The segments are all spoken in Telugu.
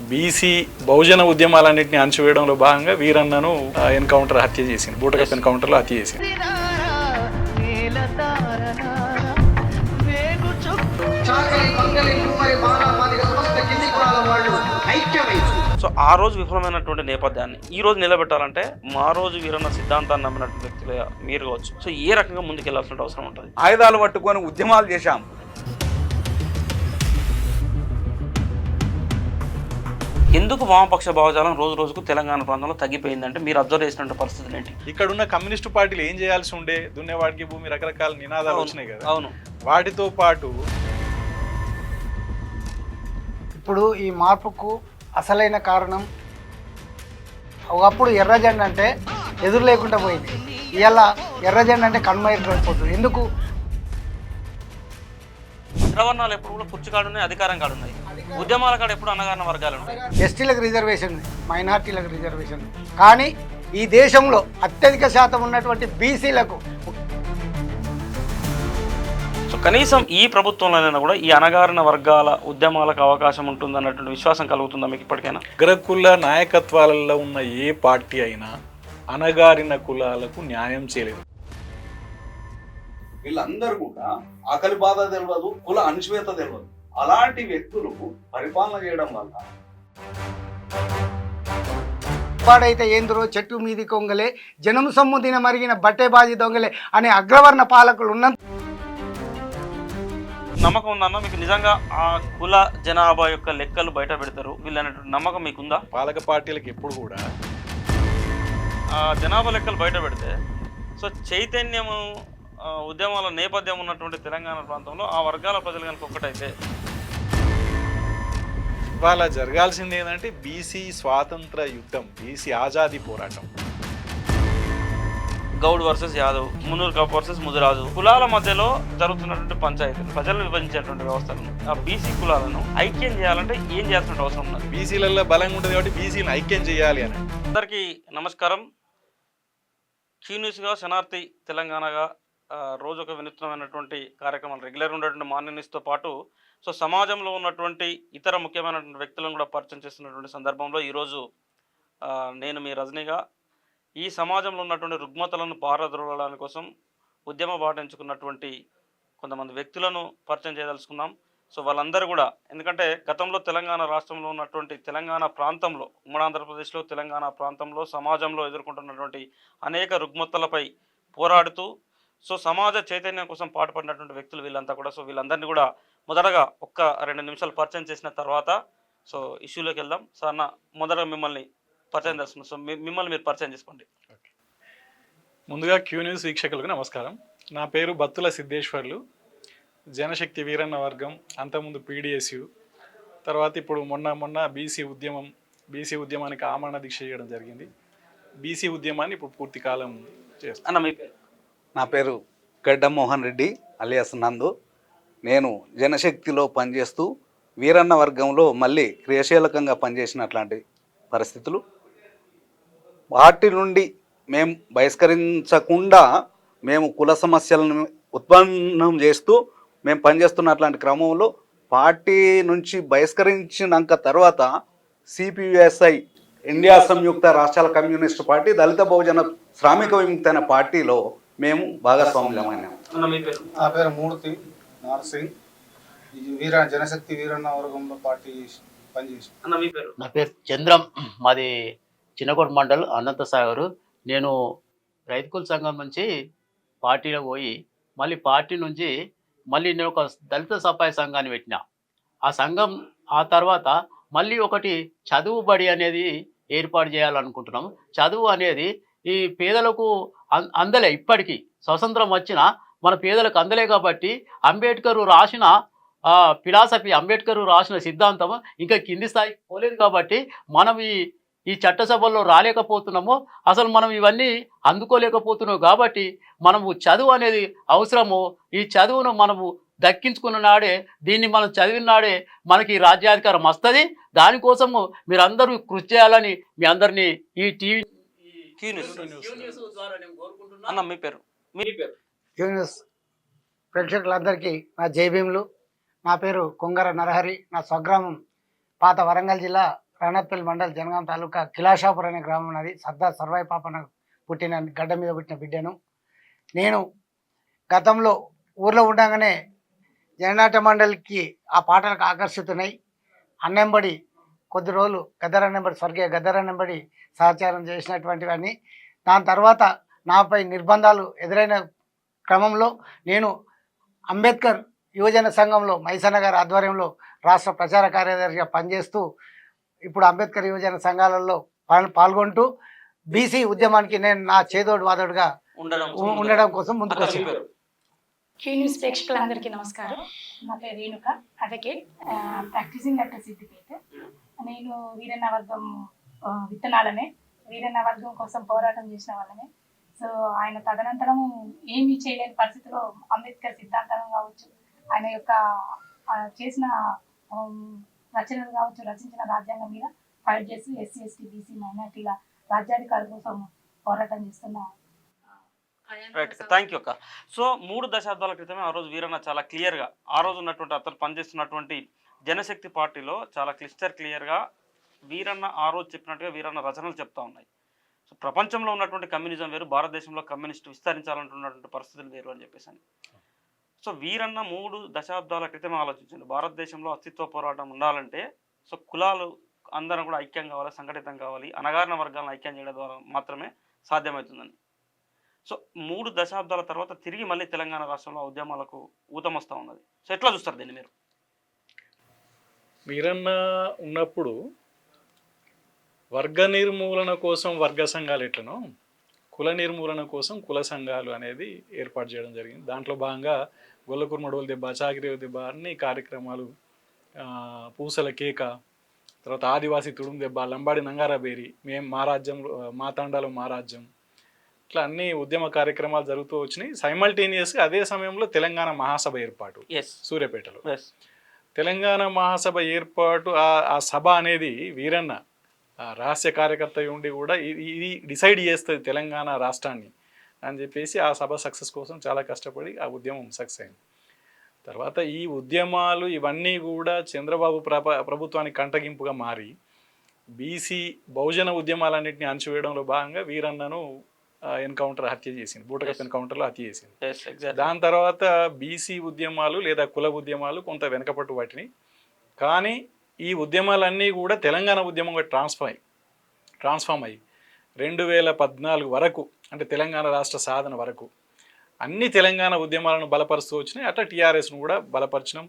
బీసీ బహుజన ఉద్యమాలన్నింటినీ అణచివేయడంలో భాగంగా వీరన్నను ఎన్కౌంటర్ హత్య చేసింది, బూటకప్ ఎన్కౌంటర్లో హత్య చేసింది. సో ఆ రోజు విఫలమైనటువంటి నేపథ్యాన్ని ఈ రోజు నిలబెట్టాలంటే మా రోజు వీరన్న సిద్ధాంతాన్ని నమ్మినటువంటి వ్యక్తులే మీరు కావచ్చు. సో ఏ రకంగా ముందుకెళ్లాల్సిన అవసరం ఉంటుంది? ఆయుధాలు పట్టుకొని ఉద్యమాలు చేశాం. ఎందుకు వామపక్ష భావజాలం రోజు రోజుకు తెలంగాణ ప్రాంతంలో తగ్గిపోయిందంటే మీరు అబ్జర్వ్ చేసినటువంటి పరిస్థితులు ఏంటి? ఇక్కడ ఉన్న కమ్యూనిస్టు పార్టీలు ఏం చేయాల్సి ఉండే, దున్నేవాడికి భూమి, రకరకాల నినాదాలు వచ్చినాయి కదా. అవును. వాటితో పాటు ఇప్పుడు ఈ మార్పుకు అసలైన కారణం, ఒకప్పుడు ఎర్రజెండ అంటే ఎదురు లేకుండా పోయింది, ఇవాళ ఎర్రజెండ అంటే కన్మయిపోతుంది. ఎందుకు? అగ్రవర్ణాలు ఎప్పుడు కూడా కుర్చీ కాడున్నాయి, అధికారం కాడున్నాయి. ఉద్యమాల కాడ ఎప్పుడు అన్నగారిన వర్గాలు ఉంటాయి. ఎస్టీలకు రిజర్వేషన్, మైనార్టీలకు రిజర్వేషన్, కానీ ఈ దేశంలో అత్యధిక శాతం ఉన్నటువంటి బీసీలకు సో కనీసం ఈ ప్రభుత్వంలోనైనా కూడా ఈ అణగారిన వర్గాల ఉద్యమాలకు అవకాశం ఉంటుంది అన్నటువంటి విశ్వాసం కలుగుతుందా మీకు ఇప్పటికైనా? అగ్రకుల నాయకత్వాలలో ఉన్న ఏ పార్టీ అయినా అణగారిన కులాలకు న్యాయం చేయలేదు. వీళ్ళందరూ కూడా ఆకలి బాధ తెలియదు, కుల అణచివేత తెలియదు. అలాంటి వ్యక్తులు పరిపాలన చేయడం వల్ల వాడైతే ఏంద్రో చెట్టు మీది కొంగలే, జనం సొమ్ము దిన మరిగిన బట్టే బాజీ దొంగలే అనే అగ్రవర్ణ పాలకులు ఉన్న నమ్మకం ఉందన్న మీకు? నిజంగా ఆ కుల జనాభా యొక్క లెక్కలు బయట పెడతారు వీళ్ళనేటువంటి నమ్మకం మీకుందా? పాలక పార్టీలకు ఎప్పుడు కూడా ఆ జనాభా లెక్కలు బయట పెడితే సో చైతన్యము ఉద్యమాల నేపథ్యం ఉన్నటువంటి తెలంగాణ ప్రాంతంలో ఆ వర్గాల ప్రజలు కనుక ఒక్కటైతే ఇవాళ జరగాల్సింది ఏంటంటే బీసీ స్వాతంత్ర యుద్ధం, బీసీ ఆజాదీ పోరాటం. గౌడ్ వర్సెస్ యాదవ్, మున్నూరు కాపు వర్సెస్ ముదిరాజు, కులాల మధ్యలో జరుగుతున్నటువంటి పంచాయతీలు, ప్రజలు విభజించేటువంటి వ్యవస్థలను, ఆ బీసీ కులాలను ఐక్యం చేయాలంటే ఏం చేయాల్సిన అవసరం ఉన్నది? బీసీలలో బలంగా ఉంటుంది కాబట్టి బీసీని ఐక్యం చేయాలి అని. అందరికీ నమస్కారం. న్యూస్గా శనార్థి తెలంగాణగా రోజు ఒక వినూత్నమైనటువంటి కార్యక్రమాలు రెగ్యులర్ ఉండేటువంటి మార్నింగ్ న్యూస్తో పాటు సో సమాజంలో ఉన్నటువంటి ఇతర ముఖ్యమైనటువంటి వ్యక్తులను కూడా పరిచయం చేస్తున్నటువంటి సందర్భంలో ఈరోజు నేను మీ రజనీగా ఈ సమాజంలో ఉన్నటువంటి రుగ్మతలను పారద్రోలడానికి కోసం ఉద్యమ బాటించుకున్నటువంటి కొంతమంది వ్యక్తులను పరిచయం చేయదలుచుకున్నాం. సో వాళ్ళందరూ కూడా, ఎందుకంటే గతంలో తెలంగాణ రాష్ట్రంలో ఉన్నటువంటి తెలంగాణ ప్రాంతంలో, ఉమ్మడి ఆంధ్రప్రదేశ్లో తెలంగాణ ప్రాంతంలో సమాజంలో ఎదుర్కొంటున్నటువంటి అనేక రుగ్మతలపై పోరాడుతూ సో సమాజ చైతన్యం కోసం పాటుపడినటువంటి వ్యక్తులు వీళ్ళంతా కూడా. సో వీళ్ళందరినీ కూడా మొదటగా ఒక్క 2 నిమిషాలు పరిచయం చేసిన తర్వాత సో ఇష్యూలోకి వెళ్దాం. సార్ అన్న మొదటగా మిమ్మల్ని పరిచయం చేస్తున్నాం. సో మిమ్మల్ని మీరు పరిచయం చేసుకోండి. ముందుగా క్యూ న్యూస్ వీక్షకులకు నమస్కారం. నా పేరు బత్తుల సిద్ధేశ్వర్లు, జనశక్తి వీరన్న వర్గం, అంతకుముందు పీడిఎస్యు, తర్వాత ఇప్పుడు మొన్న బీసీ ఉద్యమానికి ఆమరణ దీక్ష చేయడం జరిగింది. బీసీ ఉద్యమాన్ని ఇప్పుడు పూర్తి కాలం చేస్తాను. అన్న మీ పేరు? నా పేరు గడ్డ మోహన్ రెడ్డి అలియాస్ నందు. నేను జనశక్తిలో పనిచేస్తూ వీరన్న వర్గంలో మళ్ళీ క్రియాశీలకంగా పనిచేసినట్లాంటి పరిస్థితులు. వాటి నుండి మేము బహిష్కరించకుండా మేము కుల సమస్యలను ఉత్పన్నం చేస్తూ మేము పనిచేస్తున్నట్లాంటి క్రమంలో పార్టీ నుంచి బహిష్కరించినాక తర్వాత సిపియుఎస్ఐ, ఇండియా సంయుక్త రాష్ట్రాల కమ్యూనిస్టు పార్టీ, దళిత బహుజన శ్రామిక విముక్తి అనే పార్టీలో మేము భాగస్వామ్యమైనాం. నా పేరు మూర్తి నార్సింగ్, జనశక్తి వీరన్న వర్గంలో పార్టీ పనిచేసి. నా పేరు చంద్రం, మాది చిన్నకోట మండల్ అనంత సాగరు. నేను రైతు కుల సంఘం నుంచి పార్టీలో పోయి మళ్ళీ పార్టీ నుంచి నేను ఒక దళిత సఫాయి సంఘాన్ని పెట్టిన. ఆ సంఘం ఆ తర్వాత మళ్ళీ ఒకటి చదువు బడి అనేది ఏర్పాటు చేయాలనుకుంటున్నాము. చదువు అనేది ఈ పేదలకు అందలే, ఇప్పటికీ స్వతంత్రం వచ్చినా మన పేదలకు అందలే కాబట్టి అంబేద్కర్ రాసిన ఫిలాసఫీ, అంబేద్కర్ రాసిన సిద్ధాంతం ఇంకా కింది స్థాయికి పోలేదు కాబట్టి మనం ఈ చట్టసభల్లో రాలేకపోతున్నాము. అసలు మనం ఇవన్నీ అందుకోలేకపోతున్నాం కాబట్టి మనము చదువు అనేది అవసరము. ఈ చదువును మనము దక్కించుకున్న నాడే, దీన్ని మనం చదివిన నాడే మనకి రాజ్యాధికారం వస్తుంది. దానికోసము మీరందరూ కృషి చేయాలని మీ అందరినీ ఈ టీవీ ద్వారా నేను కోరుకుంటున్నాను. అన్న మీ పేరు? క్యూ న్యూస్ ప్రేక్షకులందరికీ నా జై భీములు. నా పేరు కొంగర నరహరి. నా స్వగ్రామం పాత వరంగల్ జిల్లా రాణత్పల్లి మండల్ జనగాం తాలూకా కిలాషాపూర్ అనే గ్రామం ఉన్నది. సర్దార్ సర్వాయి పాపన పుట్టిన గడ్డ మీద పుట్టిన బిడ్డను. నేను గతంలో ఊర్లో ఉండగానే జననాట్య మండలికి ఆ పాటలకు ఆకర్షితున్నై అన్నెంబడి కొద్ది రోజులు గద్దరన్నెంబడి స్వర్గీయ గద్దరన్నెంబడి సహచారం చేసినటువంటివన్నీ. దాని తర్వాత నాపై నిర్బంధాలు ఎదురైన క్రమంలో నేను అంబేద్కర్ యువజన సంఘంలో మైసన్న గారి ఆధ్వర్యంలో రాష్ట్ర ప్రచార కార్యదర్శిగా పనిచేస్తూ ఇప్పుడు అంబేద్కర్ యువజన సంఘాలలో పాల్గొంటూ బీసీ ఉద్యమానికి నేను నా చేదోడు వాదోడుగా ఉండడం కోసం ముందుకు వచ్చాను. క్యూ న్యూస్ ప్రేక్షకులందరికీ నమస్కారం. నా పేరు Renuka, advocate, practising doctor Siddipet. నేను వీరన్న వర్గం విత్తనాలనే, వీరన్న వర్గం కోసం పోరాటం చేసిన వాళ్ళనే. సో ఆయన తదనంతరం ఏమీ చేయలేని పరిస్థితిలో అంబేద్కర్ సిద్ధాంతం కావచ్చు, ఆయన యొక్క చేసిన రచనలు కావచ్చు, రచించిన రాజ్యాంగం మీద ఫైట్ చేస్తూ ఎస్సీ ఎస్టీ బీసీ మైనార్టీల రాజ్యాధికారుల కోసం పోరాటం చేస్తున్న. రైట్, థ్యాంక్ యూ అక్క. సో 3 దశాబ్దాల క్రితమే ఆ రోజు వీరన్న చాలా క్లియర్గా, ఆ రోజు ఉన్నటువంటి అతను పనిచేస్తున్నటువంటి జనశక్తి పార్టీలో చాలా క్లియర్గా వీరన్న ఆ రోజు చెప్పినట్టుగా వీరన్న రచనలు చెప్తా ఉన్నాయి. సో ప్రపంచంలో ఉన్నటువంటి కమ్యూనిజం వేరు, భారతదేశంలో కమ్యూనిస్ట్ విస్తరించాలంటున్నటువంటి పరిస్థితులు వేరు అని చెప్పేసి. సో వీరన్న 3 దశాబ్దాల క్రితమే ఆలోచించండి, భారతదేశంలో అస్తిత్వ పోరాటం ఉండాలంటే సో కులాలు అందరం కూడా ఐక్యం కావాలి, సంఘటితం కావాలి, అణగారిన వర్గాలను ఐక్యం చేయడం ద్వారా మాత్రమే సాధ్యమవుతుందని. సో 3 దశాబ్దాల తర్వాత తిరిగి మళ్ళీ తెలంగాణ రాష్ట్రంలో ఉద్యమాలకు ఊతమొస్తూ ఉన్నది. సో ఎట్లా చూస్తారు దీన్ని మీరు? వీరన్న ఉన్నప్పుడు వర్గ నిర్మూలన కోసం వర్గ సంఘాలు ఎట్లనో కుల నిర్మూలన కోసం కుల సంఘాలు అనేది ఏర్పాటు చేయడం జరిగింది. దాంట్లో భాగంగా గొల్లకుర్మడోలు దెబ్బ, చాకిరి దెబ్బ అన్ని కార్యక్రమాలు, పూసల కేక, తర్వాత ఆదివాసీ తుడుము దెబ్బ, లంబాడి నంగారాబేరి, మేము మా రాజ్యంలో మా తండాలో మా రాజ్యం, ఇట్లా అన్ని ఉద్యమ కార్యక్రమాలు జరుగుతూ వచ్చినాయి. సైమల్టేనియస్గా అదే సమయంలో తెలంగాణ మహాసభ ఏర్పాటు సూర్యాపేటలో. తెలంగాణ మహాసభ ఏర్పాటు, ఆ సభ అనేది వీరన్న రహస్య కార్యకర్త ఉండి కూడా ఇది డిసైడ్ చేస్తుంది తెలంగాణ రాష్ట్రాన్ని అని చెప్పేసి ఆ సభ సక్సెస్ కోసం చాలా కష్టపడి ఆ ఉద్యమం సక్సెస్ అయింది. తర్వాత ఈ ఉద్యమాలు ఇవన్నీ కూడా చంద్రబాబు ప్రభుత్వానికి కంటగింపుగా మారి బీసీ బహుజన ఉద్యమాలన్నింటినీ అణచివేయడంలో భాగంగా వీరన్నను ఎన్కౌంటర్ హత్య చేసింది, బూటకప్ ఎన్కౌంటర్లో హత్య చేసింది. దాని తర్వాత బీసీ ఉద్యమాలు లేదా కుల ఉద్యమాలు కొంత వెనకపట్టు పట్టినాయి. కానీ ఈ ఉద్యమాలన్నీ కూడా తెలంగాణ ఉద్యమంగా ట్రాన్స్ఫామ్ అయ్యి 2014 వరకు, అంటే తెలంగాణ రాష్ట్ర సాధన వరకు అన్ని తెలంగాణ ఉద్యమాలను బలపరుస్తూ వచ్చినాయి. అట్లా టీఆర్ఎస్ను కూడా బలపరచడం,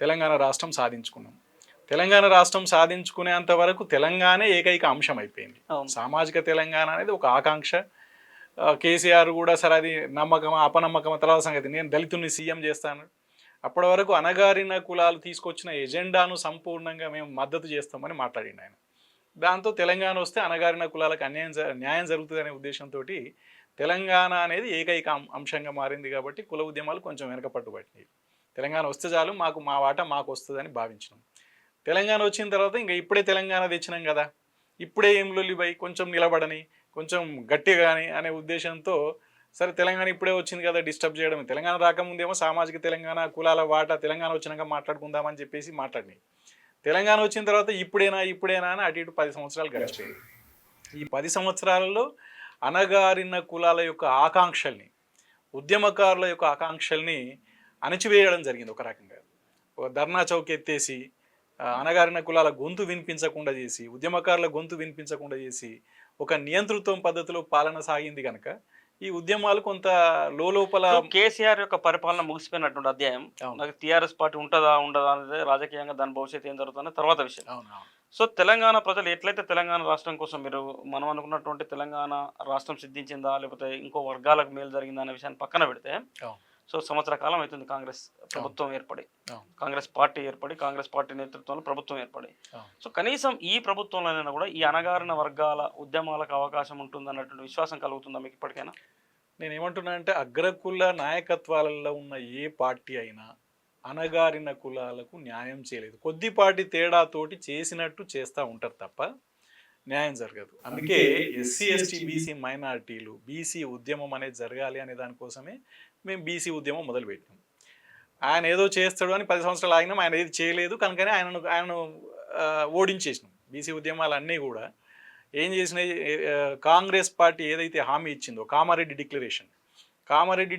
తెలంగాణ రాష్ట్రం సాధించుకున్నాం. తెలంగాణ రాష్ట్రం సాధించుకునేంత వరకు తెలంగాణ ఏకైక అంశం అయిపోయింది. సామాజిక తెలంగాణ అనేది ఒక ఆకాంక్ష. కేసీఆర్ కూడా సరే అది నమ్మకమా అపనమ్మకమా తర్వాత సంగతి, నేను దళితుల్ని సీఎం చేస్తాను. అప్పటి వరకు అణగారిన కులాలు తీసుకొచ్చిన ఎజెండాను సంపూర్ణంగా మేము మద్దతు చేస్తామని మాట్లాడిండు ఆయన. దాంతో తెలంగాణ వస్తే అణగారిన కులాలకు న్యాయం జరుగుతుందనే ఉద్దేశంతో తెలంగాణ అనేది ఏకైక అంశంగా మారింది. కాబట్టి కుల ఉద్యమాలు కొంచెం వెనకపట్టుబట్టినాయి. తెలంగాణ వస్తే చాలు, మా వాటా మాకు వస్తుందని భావించినాం. తెలంగాణ వచ్చిన తర్వాత ఇంకా ఇప్పుడే తెలంగాణ తెచ్చినాం కదా, ఇప్పుడే ఏం లొల్లిపోయి కొంచెం నిలబడని, కొంచెం గట్టిగా కానీ అనే ఉద్దేశంతో సరే తెలంగాణ ఇప్పుడే వచ్చింది కదా డిస్టర్బ్ చేయడం. తెలంగాణ రాకముందేమో సామాజిక తెలంగాణ, కులాల వాటా, తెలంగాణ వచ్చినాక మాట్లాడుకుందామని చెప్పేసి మాట్లాడినాయి. తెలంగాణ వచ్చిన తర్వాత ఇప్పుడేనా అని అటు ఇటు 10 సంవత్సరాలు గడిచిపోయింది. ఈ 10 సంవత్సరాలలో అణగారిన కులాల యొక్క ఆకాంక్షల్ని, ఉద్యమకారుల యొక్క ఆకాంక్షల్ని అణచివేయడం జరిగింది. ఒక రకంగా ధర్నా చౌక్ ఎత్తేసి అణగారిన కులాల గొంతు వినిపించకుండా చేసి, ఉద్యమకారుల గొంతు వినిపించకుండా చేసి ఒక నియంతృత్వం పద్ధతిలో పాలన సాగింది కనుక ఈ ఉద్యమాలు కొంత లోపల కేసీఆర్ యొక్క పరిపాలన ముగిసిపోయినటువంటి అధ్యాయం. నాకు టీఆర్ఎస్ పార్టీ ఉంటుందా ఉండదా అనేది రాజకీయంగా దాని భవిష్యత్తు ఏం జరుగుతుందో తర్వాత విషయం. సో తెలంగాణ ప్రజలు ఎట్లయితే తెలంగాణ రాష్ట్రం కోసం మీరు మనం అనుకున్నటువంటి తెలంగాణ రాష్ట్రం సిద్ధించిందా లేకపోతే ఇంకో వర్గాలకు మేలు జరిగిందా అనే విషయాన్ని పక్కన పెడితే, సో సంవత్సర కాలం అవుతుంది కాంగ్రెస్ ప్రభుత్వం ఏర్పడి, కాంగ్రెస్ పార్టీ నేతృత్వంలో ప్రభుత్వం ఏర్పడి. సో కనీసం ఈ ప్రభుత్వంలోనైనా కూడా ఈ అణగారిన వర్గాల ఉద్యమాలకు అవకాశం ఉంటుంది అన్నటువంటి విశ్వాసం కలుగుతుందా మీకు ఇప్పటికైనా? నేను ఏమంటున్నా అంటే అగ్రకుల నాయకత్వాలలో ఉన్న ఏ పార్టీ అయినా అణగారిన కులాలకు న్యాయం చేయలేదు. కొద్దిపాటి తేడాతోటి చేసినట్టు చేస్తూ ఉంటారు తప్ప న్యాయం జరగదు. అందుకే ఎస్సీ ఎస్టీ బీసీ మైనారిటీలు బీసీ ఉద్యమం అనేది జరగాలి అనే దానికోసమే మేము బీసీ ఉద్యమం మొదలుపెట్టాం. ఆయన ఏదో చేస్తాడు అని 10 సంవత్సరాలు ఆగినాం, ఆయన ఏది చేయలేదు కనుకనే ఆయనను ఓడించేసినాం. బీసీ ఉద్యమాలన్నీ కూడా ఏం చేసినాయి, కాంగ్రెస్ పార్టీ ఏదైతే హామీ ఇచ్చిందో కామారెడ్డి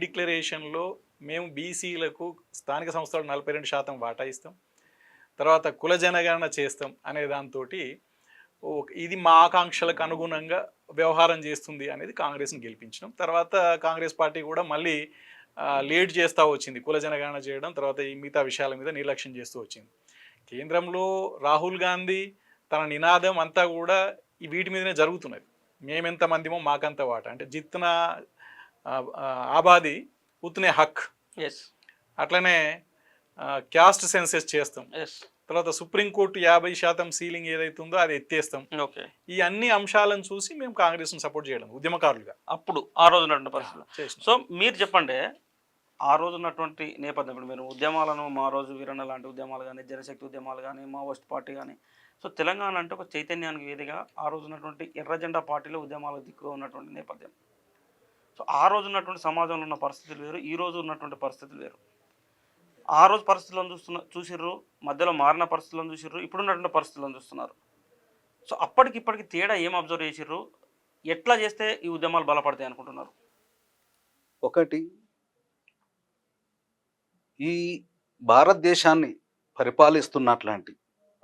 డిక్లరేషన్లో మేము బీసీలకు స్థానిక సంస్థలు 42% వాటా ఇస్తాం, తర్వాత కుల జనగణన చేస్తాం అనే దాంతో ఇది మా ఆకాంక్షలకు అనుగుణంగా వ్యవహారం చేస్తుంది అనేది కాంగ్రెస్ని గెలిపించడం. తర్వాత కాంగ్రెస్ పార్టీ కూడా మళ్ళీ లేట్ చేస్తూ వచ్చింది కుల జనగణన చేయడం, తర్వాత ఈ మిగతా విషయాల మీద నిర్లక్ష్యం చేస్తూ వచ్చింది. కేంద్రంలో రాహుల్ గాంధీ తన నినాదం అంతా కూడా వీటి మీదనే జరుగుతున్నది. మేమెంతమందిమో మాకంత వాట, అంటే జిత్న ఆబాది ఉత్నే హక్, ఎస్ అట్లనే క్యాస్ట్ సెన్సెస్ చేస్తాం, ఎస్ తర్వాత సుప్రీంకోర్టు 50% సీలింగ్ ఏదైతే ఉందో అది ఎత్తేస్తాం. ఓకే. ఈ అన్ని అంశాలను చూసి మేము కాంగ్రెస్ను సపోర్ట్ చేయడం ఉద్యమకారులుగా అప్పుడు ఆ రోజు ఉన్నటువంటి పరిస్థితులు. చేసినాం. సో మీరు చెప్పండి, ఆ రోజు ఉన్నటువంటి నేపథ్యం, ఇప్పుడు మీరు ఉద్యమాలను మా రోజు వీరన్న లాంటి ఉద్యమాలు కానీ, జనశక్తి ఉద్యమాలు కానీ, మావోయిస్ట్ పార్టీ కానీ, సో తెలంగాణ అంటే ఒక చైతన్యానికి వేదిగా ఆ రోజు ఉన్నటువంటి ఎర్ర జెండా పార్టీలో ఉద్యమాలకు దిక్కుగా ఉన్నటువంటి నేపథ్యం. సో ఆ రోజు ఉన్నటువంటి సమాజంలో ఉన్న పరిస్థితులు వేరు, ఈ రోజు ఉన్నటువంటి పరిస్థితులు వేరు. ఆ రోజు పరిస్థితులను చూసిర్రు, మధ్యలో మారిన పరిస్థితులను చూసిర్రు, ఇప్పుడున్నటువంటి పరిస్థితులను చూస్తున్నారు. సో అప్పటికిప్పటికి తేడా ఏం అబ్జర్వ్ చేసిర్రు, ఎట్లా చేస్తే ఈ ఉద్యమాలు బలపడతాయి అనుకుంటున్నారు? ఒకటి, ఈ భారతదేశాన్ని పరిపాలిస్తున్నట్లాంటి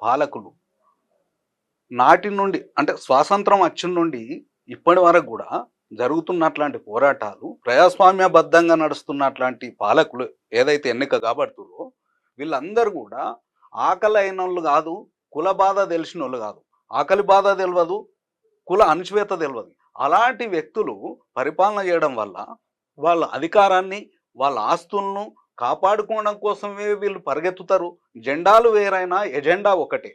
పాలకులు నాటి నుండి, అంటే స్వాతంత్రం వచ్చిన నుండి ఇప్పటి వరకు కూడా జరుగుతున్నట్లాంటి పోరాటాలు, ప్రజాస్వామ్యబద్ధంగా నడుస్తున్నట్లాంటి పాలకులు ఏదైతే ఎన్నిక కాబడుతుందో వీళ్ళందరూ కూడా ఆకలి అయిన వాళ్ళు కాదు, కుల బాధ తెలిసిన వాళ్ళు కాదు, ఆకలి బాధ తెలియదు, కుల అణచివేత తెలియదు. అలాంటి వ్యక్తులు పరిపాలన చేయడం వల్ల వాళ్ళ అధికారాన్ని, వాళ్ళ ఆస్తులను కాపాడుకోవడం కోసమే వీళ్ళు పరిగెత్తుతారు. జెండాలు వేరైనా ఎజెండా ఒకటే.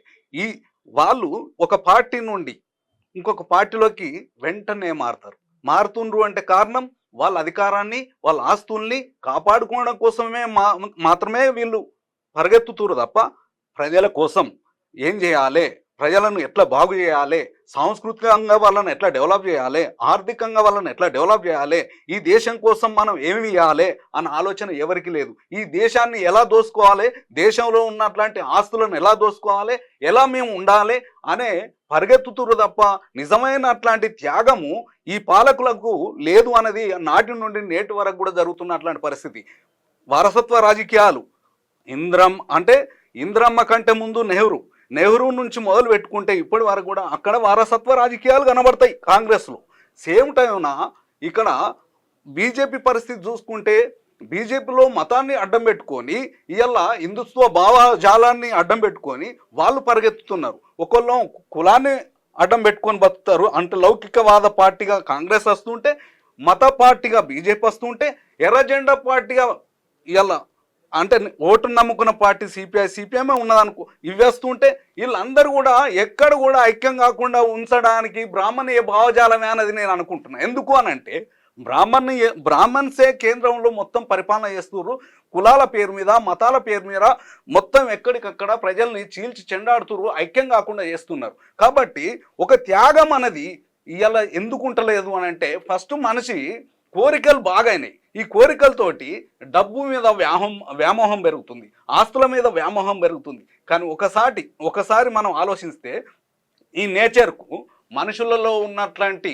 వాళ్ళు ఒక పార్టీ నుండి ఇంకొక పార్టీలోకి వెంటనే మారుతుండ్రు అంటే కారణం వాళ్ళ అధికారాన్ని, వాళ్ళ ఆస్తుల్ని కాపాడుకోవడం కోసమే మాత్రమే వీళ్ళు పరిగెత్తుతురు తప్ప ప్రజల కోసం ఏం చేయాలి, ప్రజలను ఎట్లా బాగు చేయాలి, సాంస్కృతికంగా వాళ్ళని ఎట్లా డెవలప్ చేయాలి, ఆర్థికంగా వాళ్ళని ఎట్లా డెవలప్ చేయాలి, ఈ దేశం కోసం మనం ఏమి ఇవ్వాలి అన్న ఆలోచన ఎవరికి లేదు. ఈ దేశాన్ని ఎలా దోసుకోవాలి, దేశంలో ఉన్నట్లాంటి ఆస్తులను ఎలా దోసుకోవాలి, ఎలా మేము ఉండాలి అనే పరిగెత్తుతురు తప్ప నిజమైన అట్లాంటి త్యాగము ఈ పాలకులకు లేదు అనేది నాటి నుండి నేటి వరకు కూడా జరుగుతున్న అట్లాంటి పరిస్థితి. వారసత్వ రాజకీయాలు, ఇంద్రమ్మ కంటే ముందు నెహ్రూ నుంచి మొదలు పెట్టుకుంటే ఇప్పటి వరకు కూడా అక్కడ వారసత్వ రాజకీయాలు కనబడతాయి కాంగ్రెస్లో. సేమ్ టైంన ఇక్కడ బీజేపీ పరిస్థితి చూసుకుంటే బీజేపీలో మతాన్ని అడ్డం పెట్టుకొని ఇవాళ హిందుత్వ భావజాలాన్ని అడ్డం పెట్టుకొని వాళ్ళు పరిగెత్తుతున్నారు. ఒకళ్ళు కులాన్ని అడ్డం పెట్టుకొని బతుకుతారు. అంటే లౌకికవాద పార్టీగా కాంగ్రెస్ వస్తుంటే, మత పార్టీగా బీజేపీ వస్తుంటే, ఎర్ర జెండా పార్టీగా ఇవాళ అంటే ఓటును నమ్ముకున్న పార్టీ సిపిఐమే ఉన్నదనుకో, ఇవి వేస్తుంటే వీళ్ళందరూ కూడా ఎక్కడ కూడా ఐక్యం కాకుండా ఉంచడానికి బ్రాహ్మణీయ భావజాలమే అనేది నేను అనుకుంటున్నాను. ఎందుకు అనంటే బ్రాహ్మణ్సే కేంద్రంలో మొత్తం పరిపాలన చేస్తున్నారు. కులాల పేరు మీద, మతాల పేరు మీద మొత్తం ఎక్కడికక్కడ ప్రజల్ని చీల్చి చెండాడుతున్నారు, ఐక్యం కాకుండా చేస్తున్నారు. కాబట్టి ఒక త్యాగం అనేది ఇవాళ ఎందుకు ఉంటలేదు అని అంటే, ఫస్ట్ మనిషి కోరికలు బాగాయినాయి. ఈ కోరికలతోటి డబ్బు మీద వ్యామోహం పెరుగుతుంది, ఆస్తుల మీద వ్యామోహం పెరుగుతుంది. కానీ ఒకసారి మనం ఆలోచిస్తే ఈ నేచర్కు మనుషులలో ఉన్నట్లాంటి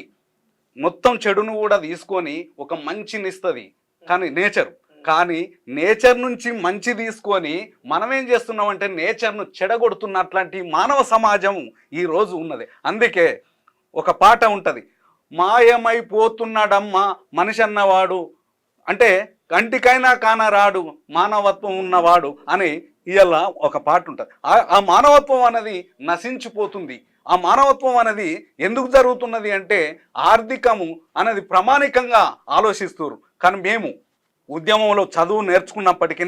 మొత్తం చెడును కూడా తీసుకొని ఒక మంచిని ఇస్తుంది కానీ నేచర్ నుంచి మంచి తీసుకొని మనం ఏం చేస్తున్నామంటే నేచర్ను చెడగొడుతున్నట్లాంటి మానవ సమాజం ఈరోజు ఉన్నది. అందుకే ఒక పాట ఉంటుంది, మాయమైపోతున్నాడమ్మా మనిషి అన్నవాడు, అంటే కంటికైనా కానరాడు మానవత్వం ఉన్నవాడు అని ఇవాళ ఒక పాట ఉంటుంది. ఆ మానవత్వం అనేది నశించిపోతుంది. ఆ మానవత్వం అనేది ఎందుకు జరుగుతున్నది అంటే ఆర్థికము అనేది ప్రామాణికంగా ఆలోచిస్తున్నారు. కానీ మేము ఉద్యమంలో చదువు నేర్చుకున్నప్పటికీ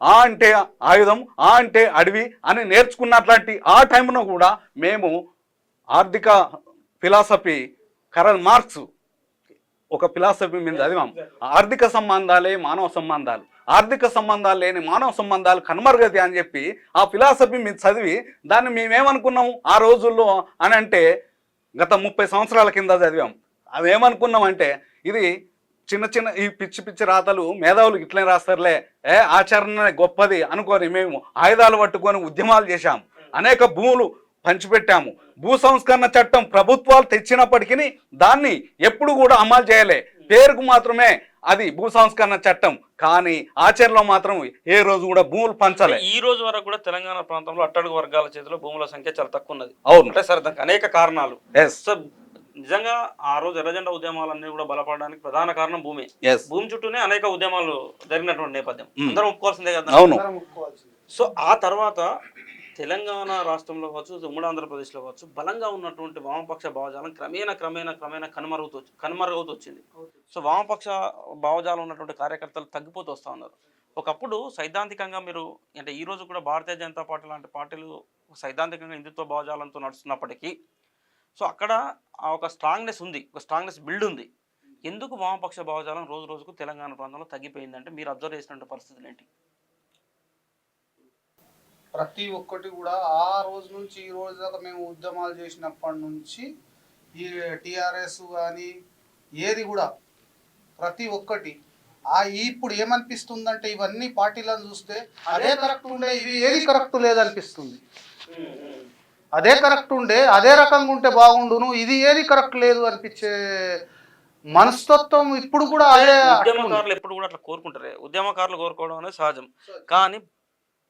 ఆ అంటే ఆయుధం, ఆ అంటే అడవి అని నేర్చుకున్నట్లాంటి ఆ టైంలో కూడా మేము ఆర్థిక ఫిలాసఫీ, కరల్ మార్క్స్ ఒక ఫిలాసఫీ మీద చదివాం. ఆర్థిక సంబంధాలే మానవ సంబంధాలు, ఆర్థిక సంబంధాలు లేని మానవ సంబంధాలు కనుమరుగతి అని చెప్పి ఆ ఫిలాసఫీ మీద చదివి దాన్ని మేమేమనుకున్నాము ఆ రోజుల్లో అని అంటే, గత 30 సంవత్సరాల కింద చదివాం. అవి ఏమనుకున్నామంటే ఇది చిన్న ఈ పిచ్చి రాతలు మేధావులు ఇట్లనే రాస్తారులే, ఆచరణ గొప్పది అనుకొని మేము ఆయుధాలు పట్టుకొని ఉద్యమాలు చేశాం. అనేక భూములు పంచిపెట్టాము. భూ సంస్కరణ చట్టం ప్రభుత్వాలు తెచ్చినప్పటికీ దాన్ని ఎప్పుడు కూడా అమలు చేయలే. పేరుకు మాత్రమే అది భూ సంస్కరణ చట్టం, కానీ ఆచరణలో మాత్రం ఏ రోజు కూడా భూములు పంచలే. ఈ రోజు వరకు కూడా తెలంగాణ ప్రాంతంలో అట్టడుగు వర్గాల చేతిలో భూముల సంఖ్య చాలా తక్కువ ఉన్నది. అవును. అంటే సరే దానికి అనేక కారణాలు. ఎస్ సో నిజంగా ఆ రోజు ఎర్రజెండా ఉద్యమాలన్నీ కూడా బలపడడానికి ప్రధాన కారణం భూమి. ఎస్ భూమి చుట్టూనే అనేక ఉద్యమాలు జరిగినటువంటి నేపథ్యం అందరం ఒప్పుకోవాల్సిందే కదా. అవును. అందరం ఒప్పుకోవాల్సింది. సో ఆ తర్వాత తెలంగాణ రాష్ట్రంలో కావచ్చు, ఉమ్మడి ఆంధ్రప్రదేశ్లో కావచ్చు, బలంగా ఉన్నటువంటి వామపక్ష భావజాలం క్రమేణా కనుమరుగవుతూ వచ్చింది. సో వామపక్ష భావజాలం ఉన్నటువంటి కార్యకర్తలు తగ్గిపోతూ వస్తూ ఉన్నారు. ఒకప్పుడు సైద్ధాంతికంగా మీరు అంటే ఈ రోజు కూడా భారతీయ జనతా పార్టీ లాంటి పార్టీలు సైద్ధాంతికంగా హిందుత్వ భావజాలంతో నడుస్తున్నప్పటికీ సో అక్కడ ఆ ఒక స్ట్రాంగ్నెస్ ఉంది, ఒక స్ట్రాంగ్నెస్ బిల్డ్ ఉంది. ఎందుకు వామపక్ష భావజాలం రోజు రోజుకు తెలంగాణ ప్రాంతంలో తగ్గిపోయిందంటే మీరు అబ్జర్వ్ చేసినటువంటి పరిస్థితులు ఏంటి? ప్రతి ఒక్కటి కూడా ఆ రోజు నుంచి ఈ రోజు దాకా మేము ఉద్యమాలు చేసినప్పటి నుంచి ఈ టీఆర్ఎస్ కానీ ఏది కూడా ప్రతి ఒక్కటి ఇప్పుడు ఏమనిపిస్తుందంటే ఇవన్నీ పార్టీలను చూస్తే అదే కరెక్ట్ ఉండే, ఇవి ఏది కరెక్ట్ లేదనిపిస్తుంది. అదే కరెక్ట్ ఉండే అదే రకంగా ఉంటే బాగుండును, ఇది ఏది కరెక్ట్ లేదు అనిపించే మనస్తత్వం ఇప్పుడు కూడా అదే. ఉద్యమకారులు ఎప్పుడు కూడా అట్లా కోరుకుంటారే, ఉద్యమకారులు కోరుకోవడం అనేది సహజం. కానీ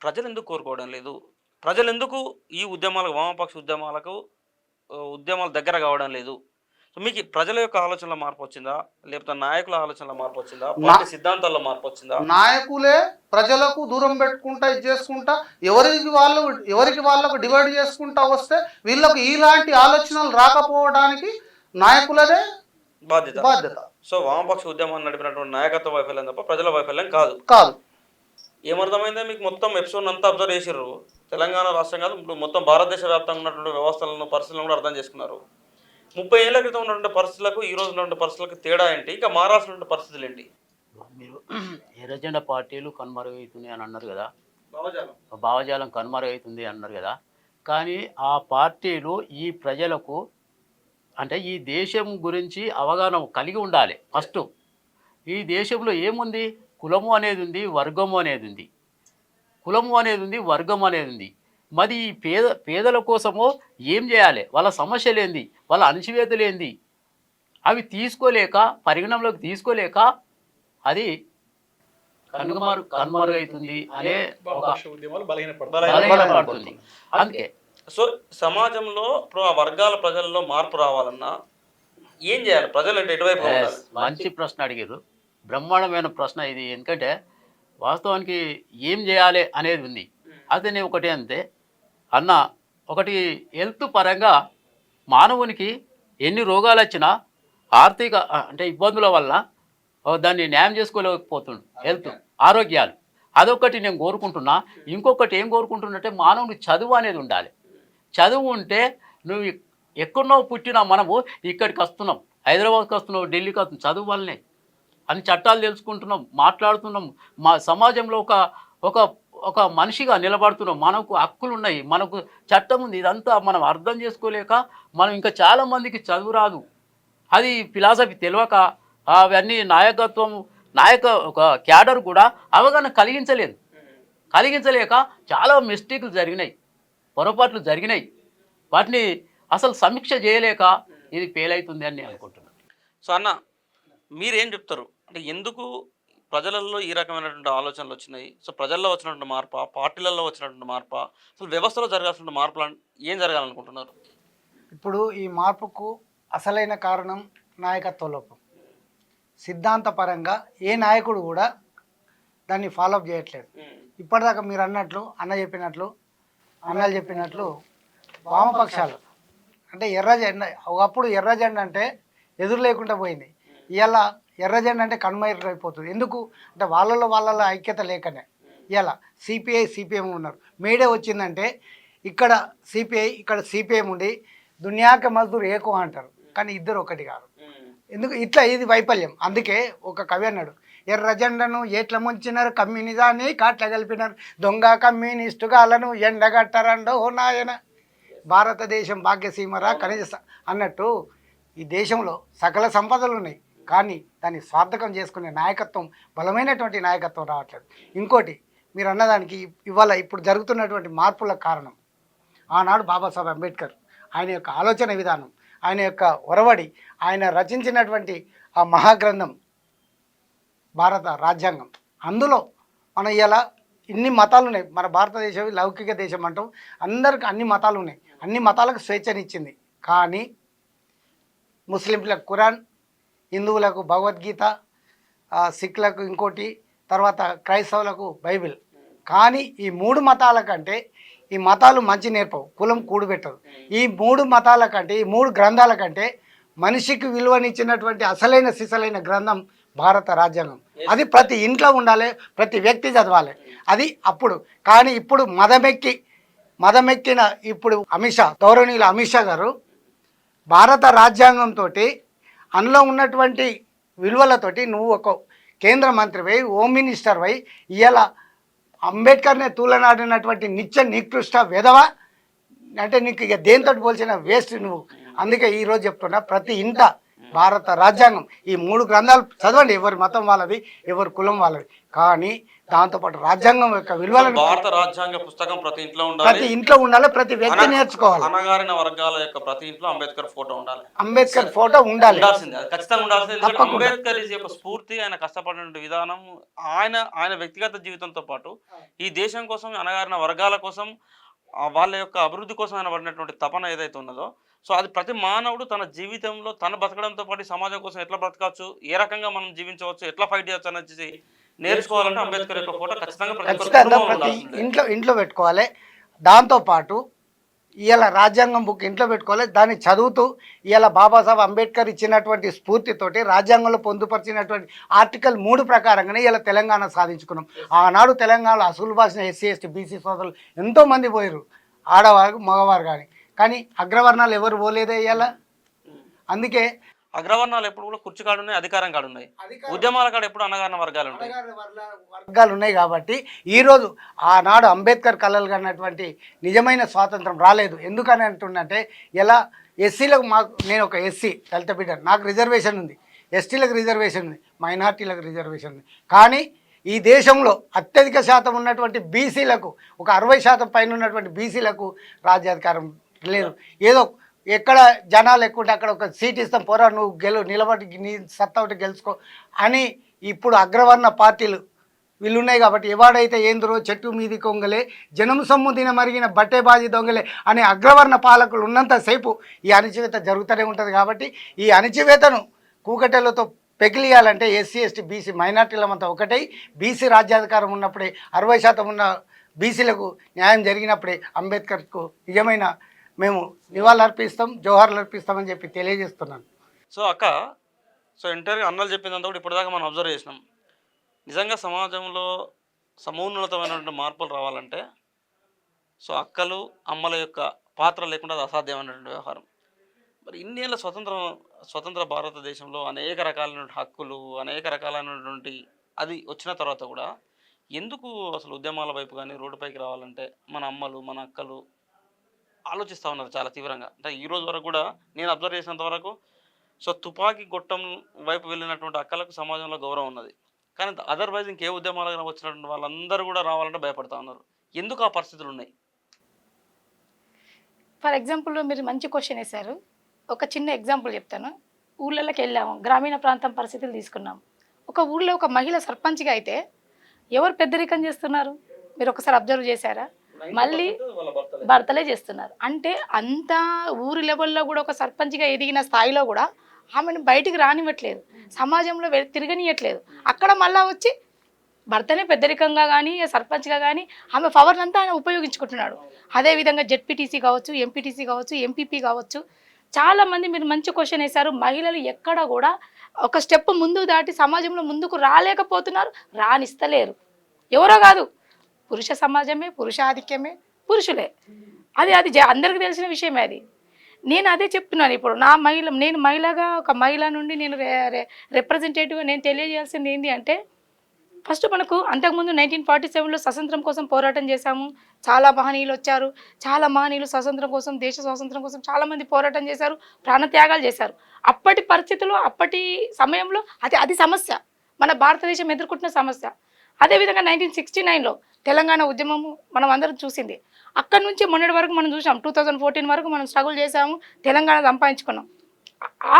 ప్రజలు ఎందుకు కోరుకోవడం లేదు? ప్రజలు ఎందుకు ఈ ఉద్యమాలకు వామపక్ష ఉద్యమాల దగ్గర కావడం లేదు? సో మీకు ప్రజల యొక్క ఆలోచనలో మార్పు వచ్చిందా, లేకపోతే నాయకుల ఆలోచనలో మార్పు వచ్చిందా, పార్టీ సిద్ధాంతాల్లో మార్పు వచ్చిందా? నాయకులే ప్రజలకు దూరం పెట్టుకుంటా ఇది చేసుకుంటా ఎవరికి వాళ్ళకు డివైడ్ చేసుకుంటా వస్తే వీళ్ళకు ఇలాంటి ఆలోచనలు రాకపోవడానికి నాయకులదే బాధ్యత. సో వామపక్ష ఉద్యమాన్ని నడిపినటువంటి నాయకత్వ వైఫల్యం తప్ప ప్రజల వైఫల్యం కాదు. ఏమర్థమైందా మీకు? మొత్తం ఎపిసోడ్ అంతా అబ్జర్వ్ చేసిర్రు. తెలంగాణ రాష్ట్రం కాదు, ఇప్పుడు మొత్తం భారతదేశ వ్యాప్తంగా ఉన్నటువంటి వ్యవస్థలను పరిస్థితులను కూడా అర్థం చేసుకున్నారు. 30 ఏళ్ల క్రితం ఉన్నటువంటి పరిస్థితులకు ఈ రోజు ఉన్నటువంటి పరిస్థితులకు తేడా ఏంటి, ఇంకా మారాల్సినటువంటి పరిస్థితులు ఏంటి? మీరు ఎర్రజెండా పార్టీలు కనుమరుగవుతుంది అని అన్నారు కదా, భావజాలం భావజాలం కనుమరుగవుతుంది అన్నారు కదా. కానీ ఆ పార్టీలు ఈ ప్రజలకు అంటే ఈ దేశం గురించి అవగాహన కలిగి ఉండాలి. ఫస్ట్ ఈ దేశంలో ఏముంది, కులము అనేది ఉంది, వర్గము అనేది ఉంది. కులము అనేది ఉంది, వర్గం అనేది ఉంది. మరి ఈ పేదల కోసము ఏం చేయాలి, వాళ్ళ సమస్యలు ఏంది, వాళ్ళ అణచివేతలు ఏంది, అవి తీసుకోలేక పరిగణంలోకి తీసుకోలేక అది కనుమరుగవుతుంది అనే ఉద్యమాలు బలహీనపడుతుంది. అందుకే సో సమాజంలో ఇప్పుడు ఆ వర్గాల ప్రజల్లో మార్పు రావాలన్నా ఏం చేయాలి? ప్రజలు అంటే ఎటువైపు ఉండాలి? మంచి ప్రశ్న అడిగారు, బ్రహ్మాండమైన ప్రశ్న ఇది. ఎందుకంటే వాస్తవానికి ఏం చేయాలి అనేది ఉంది. అయితే నేను ఒకటి అంతే అన్న, ఒకటి హెల్త్ పరంగా మానవునికి ఎన్ని రోగాలు వచ్చినా ఆర్థిక అంటే ఇబ్బందుల వల్ల దాన్ని న్యాయం చేసుకోలేకపోతుండు. హెల్త్ ఆరోగ్యాలు అదొకటి నేను కోరుకుంటున్నా. ఇంకొకటి ఏం కోరుకుంటున్నట్టే మానవునికి చదువు అనేది ఉండాలి. చదువు ఉంటే నువ్వు ఎక్కడో పుట్టినా మనము ఇక్కడికి వస్తున్నాం, హైదరాబాద్కి వస్తున్నావు, ఢిల్లీకి వస్తున్నాం, చదువు వల్లనే అన్ని చట్టాలు తెలుసుకుంటున్నాం, మాట్లాడుతున్నాం, మా సమాజంలో ఒక మనిషిగా నిలబడుతున్నాం, మనకు హక్కులు ఉన్నాయి, మనకు చట్టం ఉంది. ఇదంతా మనం అర్థం చేసుకోలేక మనం ఇంకా చాలామందికి చదువు రాదు, అది ఫిలాసఫీ తెలియక అవన్నీ ఒక క్యాడర్ కూడా అవగాహన కలిగించలేక చాలా మిస్టేక్లు జరిగినాయి, పొరపాట్లు జరిగినాయి. వాటిని అసలు సమీక్ష చేయలేక ఇది ఫెయిల్ అవుతుంది అని నేను అనుకుంటున్నాను. సో అన్న మీరేం చెప్తారు అంటే ఎందుకు ప్రజలలో ఈ రకమైనటువంటి ఆలోచనలు వచ్చినాయి? సో ప్రజల్లో వచ్చినటువంటి మార్పా, పార్టీలలో వచ్చినటువంటి మార్పా, అసలు వ్యవస్థలో జరగాల్సిన మార్పులు ఏం జరగాలనుకుంటున్నారు? ఇప్పుడు ఈ మార్పుకు అసలైన కారణం నాయకత్వ లోపం. సిద్ధాంతపరంగా ఏ నాయకుడు కూడా దాన్ని ఫాలోఅప్ చేయట్లేదు. ఇప్పటిదాకా మీరు అన్నట్లు అన్నలు చెప్పినట్లు వామపక్షాలు అంటే ఎర్ర జెండా, ఒకప్పుడు ఎర్ర జెండా అంటే ఎదురు లేకుండా పోయింది. ఇవాళ ఎర్ర జెండా అంటే కనుమరుగైపోతుంది. ఎందుకు అంటే వాళ్ళ ఐక్యత లేకనే. ఇవాళ సిపిఎం ఉన్నారు, మేడే వచ్చిందంటే ఇక్కడ సిపిఐ ఇక్కడ సిపిఎం ఉండి దునియాక మజ్దూర్ ఏకో అంటారు, కానీ ఇద్దరు ఒకటి కాదు. ఎందుకు ఇట్లా ఇది వైఫల్యం. అందుకే ఒక కవి అన్నాడు, ఎర్ర జెండను ఎట్ల ముంచినారు కమ్యూనిజాన్ని కాట్ల కలిపినారు, దొంగ కమ్యూనిస్టుగాలను ఎండగట్టరండో నాయన, భారతదేశం భాగ్యసీమరా కనీస అన్నట్టు ఈ దేశంలో సకల సంపదలు ఉన్నాయి, కానీ దాన్ని స్వార్థకం చేసుకునే నాయకత్వం, బలమైనటువంటి నాయకత్వం రావట్లేదు. ఇంకోటి మీరు అన్నదానికి ఇప్పుడు జరుగుతున్నటువంటి మార్పుల కారణం ఆనాడు బాబాసాహెబ్ అంబేద్కర్ ఆయన యొక్క ఆలోచన విధానం, ఆయన యొక్క ఒరవడి, ఆయన రచించినటువంటి ఆ మహాగ్రంథం భారత రాజ్యాంగం. అందులో మనం ఇలా ఇన్ని మతాలు ఉన్నాయి. మన భారతదేశం లౌకిక దేశం అంటాం, అందరికి అన్ని మతాలు ఉన్నాయి, అన్ని మతాలకు స్వేచ్ఛనిచ్చింది. కానీ ముస్లింలకు ఖురాన్, హిందువులకు భగవద్గీత, సిఖ్లకు ఇంకోటి, తర్వాత క్రైస్తవులకు బైబిల్. కానీ ఈ 3 మతాల కంటే ఈ మతాలు మంచి నేర్పవు, కులం కూడుబెట్టదు. ఈ 3 మతాల కంటే, ఈ 3 గ్రంథాల కంటే మనిషికి విలువనిచ్చినటువంటి అసలైన సిసలైన గ్రంథం భారత రాజ్యాంగం. అది ప్రతి ఇంట్లో ఉండాలి, ప్రతి వ్యక్తి చదవాలి. అది అప్పుడు. కానీ ఇప్పుడు మదమెక్కిన ఇప్పుడు గౌరవనీయులు అమిత్ షా గారు భారత రాజ్యాంగంతో అందులో ఉన్నటువంటి విలువలతోటి నువ్వు ఒక కేంద్ర మంత్రివై, హోమ్ మినిస్టర్వై ఇలా అంబేద్కర్నే తూలనాడినటువంటి నికృష్ట వెధవా అంటే నీకు ఇక దేంతో పోల్చిన వేస్ట్ నువ్వు. అందుకే ఈరోజు చెప్తున్నా, ప్రతి ఇంట భారత రాజ్యాంగం ఈ 3 గ్రంథాలు చదవండి, ఎవరి మతం వాళ్ళది, ఎవరి కులం వాళ్ళది. కానీ దాంతోపాటు రాజ్యాంగం యొక్క విలువలను, భారత రాజ్యాంగ పుస్తకం ప్రతి ఇంట్లో ఉండాలి, ప్రతి వ్యక్తి నేర్చుకోవాలి. అణగారిన వర్గాల యొక్క ప్రతి ఇంట్లో అంబేద్కర్ ఫోటో ఉండాలి, అంబేద్కర్ ఫోటో ఉండాలి, ఖచ్చితంగా ఉండాల్సింది. అంబేద్కర్ యొక్క స్ఫూర్తి, ఆయన కష్టపడిన విధానం, ఆయన వ్యక్తిగత జీవితంతో పాటు ఈ దేశం కోసం, అణగారిన వర్గాల కోసం, వాళ్ళ యొక్క అభివృద్ధి కోసం ఆయన పడినటువంటి తపన ఏదైతే ఉన్నదో, సో అది ప్రతి మానవుడు తన జీవితంలో తన బతకడంతో పాటు సమాజం కోసం ఎట్లా బ్రతకవచ్చు, ఏ రకంగా మనం జీవించవచ్చు, ఎట్లా ఫైట్ చేయవచ్చు అనేది నేర్చుకోవాలంటే అంబేద్కర్ యొక్క ఫోటో ఖచ్చితంగా ప్రతి ఇంట్లో పెట్టుకోవాలి. దాంతోపాటు ఇవాళ రాజ్యాంగం బుక్ ఇంట్లో పెట్టుకోవాలి, దాన్ని చదువుతూ ఇవాళ బాబాసాహెబ్ అంబేద్కర్ ఇచ్చినటువంటి స్ఫూర్తితోటి రాజ్యాంగంలో పొందుపరిచినటువంటి ఆర్టికల్ 3 ప్రకారంగానే ఇలా తెలంగాణ సాధించుకున్నాం. ఆనాడు తెలంగాణలో అసలు భాషన ఎస్సీ ఎస్టీ బీసీ సోదరులు ఎంతోమంది పోయారు, ఆడవారు మగవారు. కానీ అగ్రవర్ణాలు ఎవరు పోలేదే ఇవాళ. అందుకే అగ్రవర్ణాలు ఎప్పుడు కూడా కుర్చీ కాడు ఉన్నాయి, అధికారం కాడు ఉన్నాయి, ఉద్యమాల కాడ ఎప్పుడు అణగారిన వర్గాలు ఉన్నాయి. కాబట్టి ఈరోజు ఆనాడు అంబేద్కర్ కలలు కన్నటువంటి నిజమైన స్వాతంత్రం రాలేదు. ఎందుకని అంటున్నట్టే, ఇలా ఎస్సీలకు నేను ఒక ఎస్సీ దళిత బిడ్డ, నాకు రిజర్వేషన్ ఉంది, ఎస్టీలకు రిజర్వేషన్ ఉంది, మైనార్టీలకు రిజర్వేషన్ ఉంది. కానీ ఈ దేశంలో అత్యధిక శాతం ఉన్నటువంటి బీసీలకు, ఒక 60% పైన ఉన్నటువంటి బీసీలకు రాజ్యాధికారం లేదు. ఏదో ఎక్కడ జనాలు ఎక్కువ ఉంటే అక్కడ ఒక సీట్ ఇస్తాం, పోరా నువ్వు నిలబడి నీ సత్తా ఒకటి గెలుచుకో అని ఇప్పుడు అగ్రవర్ణ పార్టీలు వీళ్ళు ఉన్నాయి. కాబట్టి ఎవడైతే ఏందరో చెట్టు మీది కొంగలే, జనం సొమ్ము తిన మరిగిన బట్టేబాజీ దొంగలే అనే అగ్రవర్ణ పాలకులు ఉన్నంతసేపు ఈ అణచివేత జరుగుతూనే ఉంటుంది. కాబట్టి ఈ అణచివేతను కూకటెలతో పెకిలియాలంటే ఎస్సీ ఎస్టీ బీసీ మైనార్టీలమంతా ఒకటై, బీసీ రాజ్యాధికారం ఉన్నప్పుడే, 60% ఉన్న బీసీలకు న్యాయం జరిగినప్పుడే అంబేద్కర్కు నిజమైన మేము నివాళులర్పిస్తాం, జోహార్లు అర్పిస్తామని చెప్పి తెలియజేస్తున్నాను. సో అక్క, సో ఇంటర్వ్యూ అన్నలు చెప్పిందంతా కూడా ఇప్పటిదాకా మనం అబ్జర్వ్ చేసినాం. నిజంగా సమాజంలో సమోన్నతమైనటువంటి మార్పులు రావాలంటే సో అక్కలు అమ్మల యొక్క పాత్ర లేకుండా అది అసాధ్యమైనటువంటి వ్యవహారం. మరి ఇన్నేళ్ళ స్వతంత్ర భారతదేశంలో అనేక రకాలైనటువంటి హక్కులు, అనేక రకాలైనటువంటి అది వచ్చిన తర్వాత కూడా ఎందుకు అసలు ఉద్యమాల వైపు కానీ రోడ్డుపైకి రావాలంటే మన అమ్మలు, మన అక్కలు ఆలోచిస్తూ ఉన్నారు చాలా తీవ్రంగా. అంటే ఈ రోజు వరకు కూడా నేను అబ్జర్వ్ చేసినంత వరకు సో తుపాకీ గొట్టం వైపు వెళ్ళినటువంటి అక్కలకు సమాజంలో గౌరవం ఉన్నది. కానీ అదర్వైజ్ ఇంకే ఉద్యమాలకు వచ్చినటువంటి వాళ్ళందరూ కూడా రావాలంటే భయపడతా ఉన్నారు. ఎందుకు ఆ పరిస్థితులు ఉన్నాయి? ఫర్ ఎగ్జాంపుల్ మీరు మంచి క్వశ్చన్ వేశారు. ఒక చిన్న ఎగ్జాంపుల్ చెప్తాను. ఊళ్ళలోకి వెళ్ళాము, గ్రామీణ ప్రాంతం పరిస్థితులు తీసుకున్నాం. ఒక ఊళ్ళో ఒక మహిళ సర్పంచ్గా అయితే ఎవరు పెద్దరికం చేస్తున్నారు? మీరు ఒకసారి అబ్జర్వ్ చేశారా? మళ్ళీ భర్తలే చేస్తున్నారు. అంటే అంత ఊరి లెవెల్లో కూడా ఒక సర్పంచ్గా ఎదిగిన స్థాయిలో కూడా ఆమెను బయటికి రానివ్వట్లేదు, సమాజంలో తిరగనియట్లేదు. అక్కడ మళ్ళీ వచ్చి భర్తనే పెద్దరికంగా కానీ సర్పంచ్గా కానీ ఆమె పవర్ని అంతా ఆయన ఉపయోగించుకుంటున్నాడు. అదేవిధంగా జెడ్పీటీసీ కావచ్చు, ఎంపీటీసీ కావచ్చు, ఎంపీపీ కావచ్చు. చాలామంది మీరు మంచి క్వశ్చన్ వేశారు. మహిళలు ఎక్కడ కూడా ఒక స్టెప్ ముందు దాటి సమాజంలో ముందుకు రాలేకపోతున్నారు, రానిస్తలేరు. ఎవరో కాదు, పురుష సమాజమే, పురుషాధిక్యమే, పురుషులే. అది అందరికీ తెలిసిన విషయమే. అది నేను అదే చెప్తున్నాను. ఇప్పుడు నేను మహిళగా, ఒక మహిళ నుండి నేను రిప్రజెంటేటివ్గా నేను తెలియజేయాల్సింది ఏంటి అంటే, ఫస్ట్ మనకు అంతకుముందు 1947లో స్వతంత్రం కోసం పోరాటం చేశాము. చాలా మహనీయులు వచ్చారు, చాలా మహనీయులు స్వతంత్రం కోసం, దేశ స్వాతంత్రం కోసం చాలామంది పోరాటం చేశారు, ప్రాణత్యాగాలు చేశారు. అప్పటి పరిస్థితుల్లో, అప్పటి సమయంలో అది సమస్య, మన భారతదేశం ఎదుర్కొంటున్న సమస్య. అదేవిధంగా 1969లో తెలంగాణ ఉద్యమము మనం అందరం చూసింది. అక్కడ నుంచి మొన్నటి వరకు మనం చూసాం 2014 వరకు మనం స్ట్రగుల్ చేసాము, తెలంగాణ సంపాదించుకున్నాం. ఆ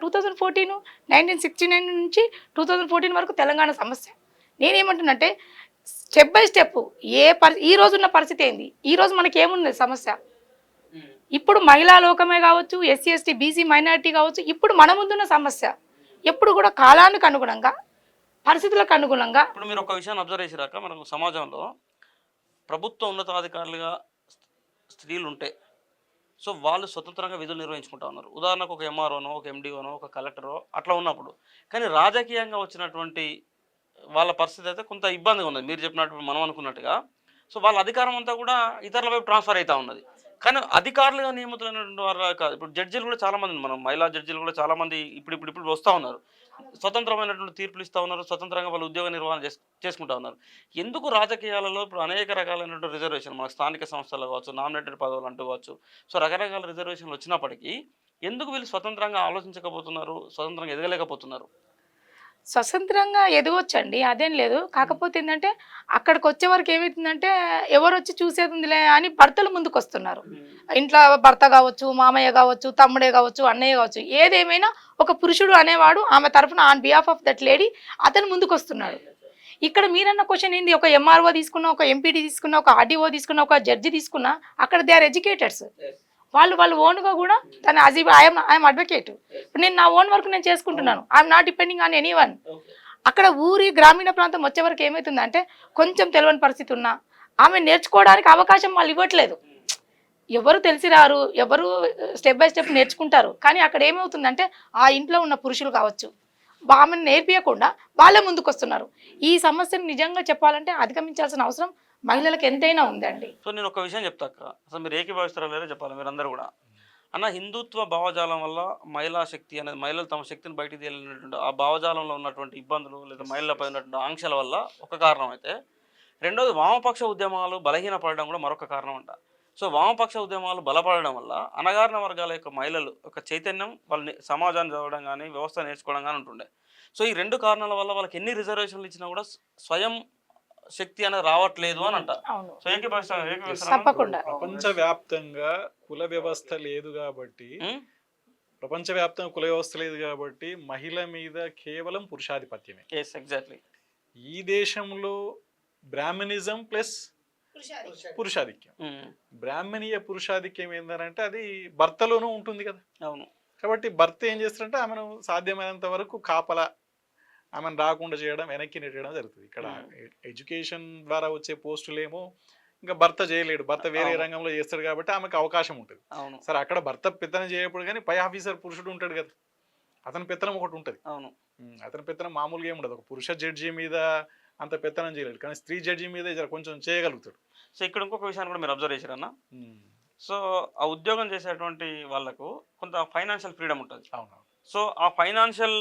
2014 1969 నుంచి 2014 వరకు తెలంగాణ సమస్య. నేనేమంటున్నంటే స్టెప్ బై స్టెప్ ఈ రోజు ఉన్న పరిస్థితి ఏంది, ఈ రోజు మనకి ఏమున్నది సమస్య. ఇప్పుడు మహిళా లోకమే కావచ్చు, ఎస్సీ ఎస్టీ బీసీ మైనారిటీ కావచ్చు, ఇప్పుడు మన ముందున్న సమస్య ఎప్పుడు కూడా కాలానికి అనుగుణంగా, పరిస్థితులకు అనుగుణంగా. ఇప్పుడు మీరు ఒక విషయాన్ని అబ్జర్వ్ చేసిరాక, మనకు సమాజంలో ప్రభుత్వ ఉన్నతాధికారులుగా స్త్రీలు ఉంటే సో వాళ్ళు స్వతంత్రంగా విధులు నిర్వహించుకుంటా ఉన్నారు. ఉదాహరణకు ఒక ఎంఆర్ఓనో, ఒక ఎండిఓనో, ఒక కలెక్టరో అట్లా ఉన్నప్పుడు. కానీ రాజకీయంగా వచ్చినటువంటి వాళ్ళ పరిస్థితి అయితే కొంత ఇబ్బందిగా ఉన్నది, మీరు చెప్పినట్టు మనం అనుకున్నట్టుగా. సో వాళ్ళ అధికారం అంతా కూడా ఇతరుల వైపు ట్రాన్స్ఫర్ అవుతూ ఉన్నది. కానీ అధికారులుగా నియమితులైనటువంటి వారు కాదు. ఇప్పుడు జడ్జీలు కూడా చాలామంది, మనం మహిళా జడ్జీలు కూడా చాలామంది ఇప్పుడు వస్తూ ఉన్నారు, స్వతంత్రమైనటువంటి తీర్పులు ఇస్తూ ఉన్నారు, స్వతంత్రంగా వాళ్ళు ఉద్యోగ నిర్వహణ చేసుకుంటా ఉన్నారు. ఎందుకు రాజకీయాలలో ఇప్పుడు అనేక రకాలైనటువంటి రిజర్వేషన్, మన స్థానిక సంస్థలు కావచ్చు, నామినేటెడ్ పదవులు అంటూ కావచ్చు, సో రకరకాల రిజర్వేషన్లు వచ్చినప్పటికీ ఎందుకు వీళ్ళు స్వతంత్రంగా ఆలోచించకపోతున్నారు, స్వతంత్రంగా ఎదగలేకపోతున్నారు? స్వతంత్రంగా ఎదగొచ్చండి, అదేం లేదు. కాకపోతే ఏంటంటే అక్కడికి వచ్చే వరకు ఏమవుతుందంటే ఎవరు వచ్చి చూసేది ఉందిలే అని భర్తలు ముందుకు వస్తున్నారు. ఇంట్లో భర్త కావచ్చు, మామయ్య కావచ్చు, తమ్ముడే కావచ్చు, అన్నయ్య కావచ్చు, ఏదేమైనా ఒక పురుషుడు అనేవాడు ఆమె తరఫున on behalf of that lady అతను ముందుకు వస్తున్నాడు. ఇక్కడ మీరన్న క్వశ్చన్ ఏంది, ఒక ఎంఆర్ఓ తీసుకున్నా, ఒక ఎంపీడీ తీసుకున్నా, ఒక ఆర్డీఓ తీసుకున్నా, ఒక జడ్జి తీసుకున్నా, అక్కడ దే ఆర్ ఎడ్యుకేటెడ్స్. వాళ్ళు ఓన్గా కూడా తన ఐఎమ్ అడ్వకేట్. ఇప్పుడు నేను నా ఓన్ వర్క్ నేను చేసుకుంటున్నాను, I'm not depending on any one. అక్కడ గ్రామీణ ప్రాంతం వచ్చే వరకు ఏమవుతుందంటే కొంచెం తెలియని పరిస్థితి ఉన్నా ఆమె నేర్చుకోవడానికి అవకాశం వాళ్ళు ఇవ్వట్లేదు. ఎవరు తెలిసి రారు, ఎవరు స్టెప్ బై స్టెప్ నేర్చుకుంటారు. కానీ అక్కడ ఏమవుతుందంటే ఆ ఇంట్లో ఉన్న పురుషులు కావచ్చు, ఆమెను నేర్పించకుండా వాళ్ళే ముందుకు వస్తున్నారు. ఈ సమస్యను నిజంగా చెప్పాలంటే అధిగమించాల్సిన అవసరం మహిళలకు ఎంతైనా ఉందండి. సో నేను ఒక విషయం చెప్తాక, అసలు మీరు ఏకీభవిస్తారో లేదో చెప్పాలి మీరందరూ కూడా. అన్న, హిందుత్వ భావజాలం వల్ల మహిళా శక్తి అనేది, మహిళలు తమ శక్తిని బయటికి తేలినటువంటి ఆ భావజాలంలో ఉన్నటువంటి ఇబ్బందులు లేదా మహిళలపై ఉన్నటువంటి ఆంక్షల వల్ల ఒక కారణం అయితే, రెండోది వామపక్ష ఉద్యమాలు బలహీనపడడం కూడా మరొక కారణం అంట. సో వామపక్ష ఉద్యమాలు బలపడడం వల్ల అణగారిన వర్గాల యొక్క మహిళలు ఒక చైతన్యం, వాళ్ళని సమాజాన్ని చదవడం కానీ, వ్యవస్థ నేర్చుకోవడం కానీ ఉంటుండే. సో ఈ రెండు కారణాల వల్ల వాళ్ళకి ఎన్ని రిజర్వేషన్లు ఇచ్చినా కూడా స్వయం శక్తి అనేది రావట్లేదు అని అంట. సో తప్పకుండా ప్రపంచవ్యాప్తంగా కుల వ్యవస్థ లేదు కాబట్టి, మహిళ మీద కేవలం పురుషాధిపత్యమే. ఎగ్జాక్ట్లీ. ఈ దేశంలో బ్రాహ్మణిజం ప్లస్ పురుషాధిక్యం. బ్రాహ్మణీయ పురుషాధిక్యం ఏంటంటే అది భర్తలోనూ ఉంటుంది కదా. అవును. కాబట్టి భర్త ఏం చేస్తారంటే ఆమెను సాధ్యమైనంత వరకు కాపలా, ఆమెను రాకుండా చేయడం, వెనక్కి నెట్టడం జరుగుతుంది. ఇక్కడ ఎడ్యుకేషన్ ద్వారా వచ్చే పోస్టులేమో ఇంకా భర్త చేయలేడు, భర్త వేరే రంగంలో చేస్తాడు కాబట్టి ఆమెకు అవకాశం ఉంటుంది. సరే, అక్కడ భర్త పెత్తనం చేయప్పుడు కానీ పై ఆఫీసర్ పురుషుడు ఉంటాడు కదా, అతని పెత్తనం ఒకటి ఉంటుంది. అవును. అతని పెత్తనం మామూలుగా ఏమి ఉండదు. ఒక పురుష జడ్జి మీద అంత పెత్తనం చేయలేడు, కానీ స్త్రీ జడ్జి మీద కొంచెం చేయగలుగుతాడు. సో ఇక్కడ ఇంకొక విషయాన్ని కూడా మీరు అబ్జర్వ్ చేశారన్న. సో ఆ ఉద్యోగం చేసేటువంటి వాళ్ళకు కొంత ఫైనాన్షియల్ ఫ్రీడమ్ ఉంటుంది. అవును. సో ఆ ఫైనాన్షియల్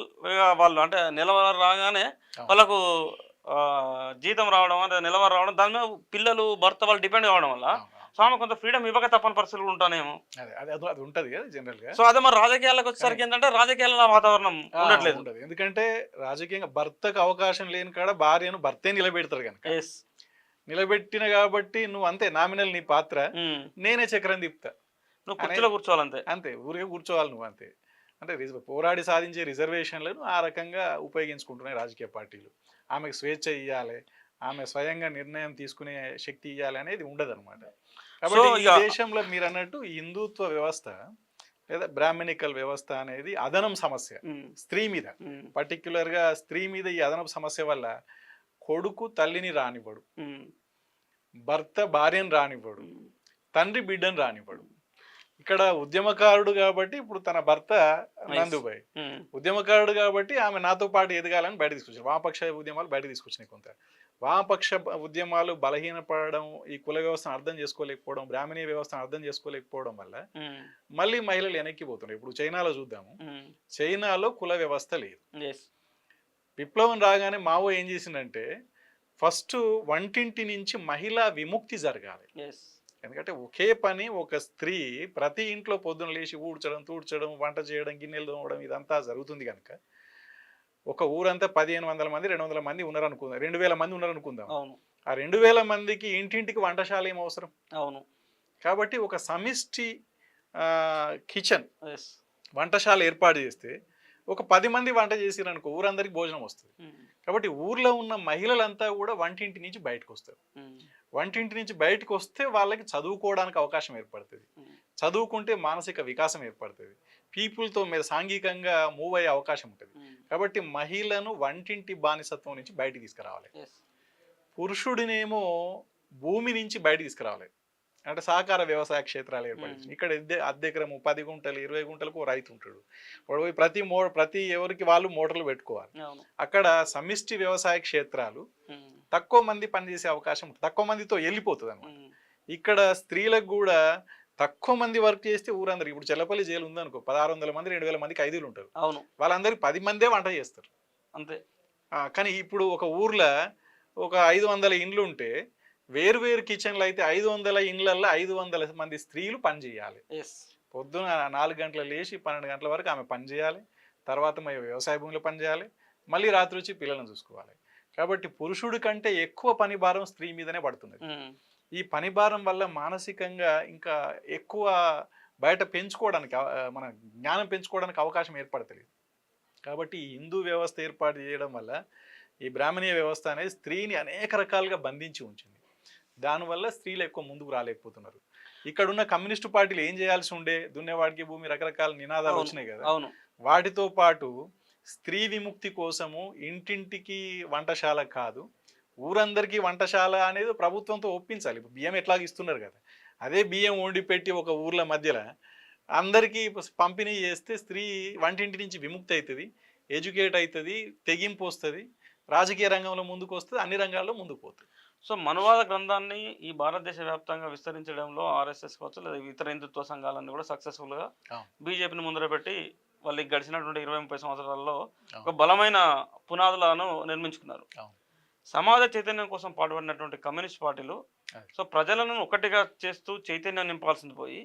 వాళ్ళు అంటే నెలవారీ రాగానే వాళ్ళకు జీతం రావడం, అంటే నెలవారీ రావడం, దాని మీద పిల్లలు భర్త వాళ్ళు డిపెండ్ కావడం వల్ల సో ఆమె కొంత ఫ్రీడమ్ ఇవ్వక తప్పని పరిస్థితులు ఉంటానేమో. అది ఉంటుంది కదా జనరల్ గా. సో అదే మరి రాజకీయాలకు వచ్చేసరికి ఏంటంటే రాజకీయాల వాతావరణం ఉండట్లేదు. ఎందుకంటే రాజకీయంగా భర్తకు అవకాశం లేని కాడ భార్యను భర్తే నిలబెడతారు కనుక, నిలబెట్టిన కాబట్టి నువ్వు అంతే నామినల్, నీ పాత్ర నేనే చక్రం తిప్పుతా, నువ్వు కుర్చీలో కూర్చోవాలంతే, అంతే ఊరికే కూర్చోవాలి నువ్వు అంతే. అంటే పోరాడి సాధించే రిజర్వేషన్లను ఆ రకంగా ఉపయోగించుకుంటున్నాయి రాజకీయ పార్టీలు. ఆమెకు స్వేచ్ఛ ఇవ్వాలి, ఆమె స్వయంగా నిర్ణయం తీసుకునే శక్తి ఇవ్వాలి అనేది ఉండదు అనమాట. కాబట్టి ఈ దేశంలో మీరు అన్నట్టు హిందుత్వ వ్యవస్థ లేదా బ్రాహ్మణికల్ వ్యవస్థ అనేది అదనం సమస్య స్త్రీ మీద. పర్టిక్యులర్గా స్త్రీ మీద ఈ అదనపు సమస్య వల్ల కొడుకు తల్లిని రానివ్వడు, భర్త భార్యను రానివ్వడు, తండ్రి బిడ్డను రానివ్వడు. ఇక్కడ ఉద్యమకారుడు కాబట్టి ఇప్పుడు తన భర్త నందుబాయ్ ఉద్యమకారుడు కాబట్టి ఆమె నాతో పాటు ఎదగాలని బయట తీసుకొచ్చారు. వామపక్ష ఉద్యమాలు బయట తీసుకొచ్చినాయి. కొంత వామపక్ష ఉద్యమాలు బలహీనపడడం, ఈ కుల వ్యవస్థను అర్థం చేసుకోలేకపోవడం, బ్రాహ్మణీయ వ్యవస్థను అర్థం చేసుకోలేకపోవడం వల్ల మళ్ళీ మహిళలు వెనక్కి పోతున్నారు. ఇప్పుడు చైనాలో చూద్దాము, చైనాలో కుల వ్యవస్థ లేదు. విప్లవం రాగానే మావో ఏం చేసిందంటే ఫస్ట్ వంటింటి నుంచి మహిళా విముక్తి జరగాలి. ఎందుకంటే ఒకే పని ఒక స్త్రీ ప్రతి ఇంట్లో పొద్దున లేచి ఊడ్చడం, తూడ్చడం, వంట చేయడం, గిన్నెలు తోమడం ఇదంతా జరుగుతుంది కనుక ఒక ఊరంతా 1500 మంది 200 మంది ఉన్నారనుకుందాం, 2000 మంది ఉన్నారనుకుందాం. ఆ 2000 మందికి ఇంటింటికి వంటశాల ఏం అవసరం? అవును. కాబట్టి ఒక సమిష్టి కిచెన్ ఎస్. వంటశాల ఏర్పాటు చేస్తే ఒక 10 మంది వంట చేసిరనుకో ఊరందరికి భోజనం వస్తుంది. కాబట్టి ఊర్లో ఉన్న మహిళలంతా కూడా వంటింటి నుంచి బయటకు వస్తారు. వంటింటి నుంచి బయటకు వస్తే వాళ్ళకి చదువుకోవడానికి అవకాశం ఏర్పడుతుంది. చదువుకుంటే మానసిక వికాసం ఏర్పడుతుంది. పీపుల్తో మీద సాంఘికంగా మూవ్ అయ్యే అవకాశం ఉంటుంది. కాబట్టి మహిళను వంటింటి బానిసత్వం నుంచి బయటికి తీసుకురావాలి. పురుషుడినేమో భూమి నుంచి బయటికి తీసుకురావాలి. అంటే సహకార వ్యవసాయ క్షేత్రాలు ఏర్పడింది. ఇక్కడ అద్దె ఎకరము 10 గుంటలు 20 గుంటలకు ఓ రైతు ఉంటాడు. వాడు పోయి ప్రతి ఎవరికి వాళ్ళు మోటార్లు పెట్టుకోవాలి. అక్కడ సమిష్టి వ్యవసాయ క్షేత్రాలు తక్కువ మంది పనిచేసే అవకాశం ఉంటుంది. తక్కువ మందితో వెళ్ళిపోతుంది అనమాట. ఇక్కడ స్త్రీలకు కూడా తక్కువ మంది వర్క్ చేస్తే ఊరందరికి, ఇప్పుడు చెల్లపల్లి జైలు ఉందనుకో, 1600 మంది 2000 మంది ఖైదీలు ఉంటారు. అవును. వాళ్ళందరికి 10 మందే వంట చేస్తారు అంతే. కానీ ఇప్పుడు ఒక ఊర్లో ఒక 500 ఇండ్లు ఉంటే వేరు కిచెన్లు అయితే 500 ఇండ్లల్లో 500 మంది స్త్రీలు పని చేయాలి. పొద్దున 4 గంటలు లేచి 12 గంటల వరకు ఆమె పని చేయాలి. తర్వాత వ్యవసాయ భూమిలో పని చేయాలి. మళ్ళీ రాత్రి వచ్చి పిల్లలను చూసుకోవాలి. కాబట్టి పురుషుడి కంటే ఎక్కువ పని భారం స్త్రీ మీదనే పడుతున్నది. ఈ పని భారం వల్ల మానసికంగా ఇంకా ఎక్కువ బయట పెంచుకోవడానికి, మన జ్ఞానం పెంచుకోవడానికి అవకాశం ఏర్పడతలేదు. కాబట్టి ఈ హిందూ వ్యవస్థ ఏర్పాటు చేయడం వల్ల ఈ బ్రాహ్మణీయ వ్యవస్థ అనేది స్త్రీని అనేక రకాలుగా బంధించి ఉంచింది. దానివల్ల స్త్రీలు ఎక్కువ ముందుకు రాలేకపోతున్నారు. ఇక్కడున్న కమ్యూనిస్టు పార్టీలు ఏం చేయాల్సి ఉండే, దున్నేవాడికి భూమి, రకరకాల నినాదాలు వచ్చినాయి కదా. వాటితో పాటు స్త్రీ విముక్తి కోసము ఇంటింటికి వంటశాల కాదు, ఊరందరికీ వంటశాల అనేది ప్రభుత్వంతో ఒప్పించాలి. ఇప్పుడు బియ్యం ఎట్లాగ ఇస్తున్నారు కదా, అదే బియ్యం వండి పెట్టి ఒక ఊర్ల మధ్యలో అందరికీ పంపిణీ చేస్తే స్త్రీ వంటింటి నుంచి విముక్తి అవుతుంది, ఎడ్యుకేట్ అవుతుంది, తెగింపు వస్తుంది, రాజకీయ రంగంలో ముందుకు వస్తుంది, అన్ని రంగాల్లో ముందుకు పోతుంది. సో మనువాద గ్రంథాన్ని ఈ భారతదేశ వ్యాప్తంగా విస్తరించడంలో ఆర్ఎస్ఎస్ కావచ్చు లేదా ఇతర హిందుత్వ సంఘాలన్నీ కూడా సక్సెస్ఫుల్గా బీజేపీని ముందర పెట్టి వాళ్ళకి గడిచినటువంటి 20-30 సంవత్సరాల్లో ఒక బలమైన పునాదులను నిర్మించుకున్నారు. సమాజ చైతన్యం కోసం పాటుపడినటువంటి కమ్యూనిస్ట్ పార్టీలు సో ప్రజలను ఒకటిగా చేస్తూ చైతన్యం నింపాల్సింది పోయి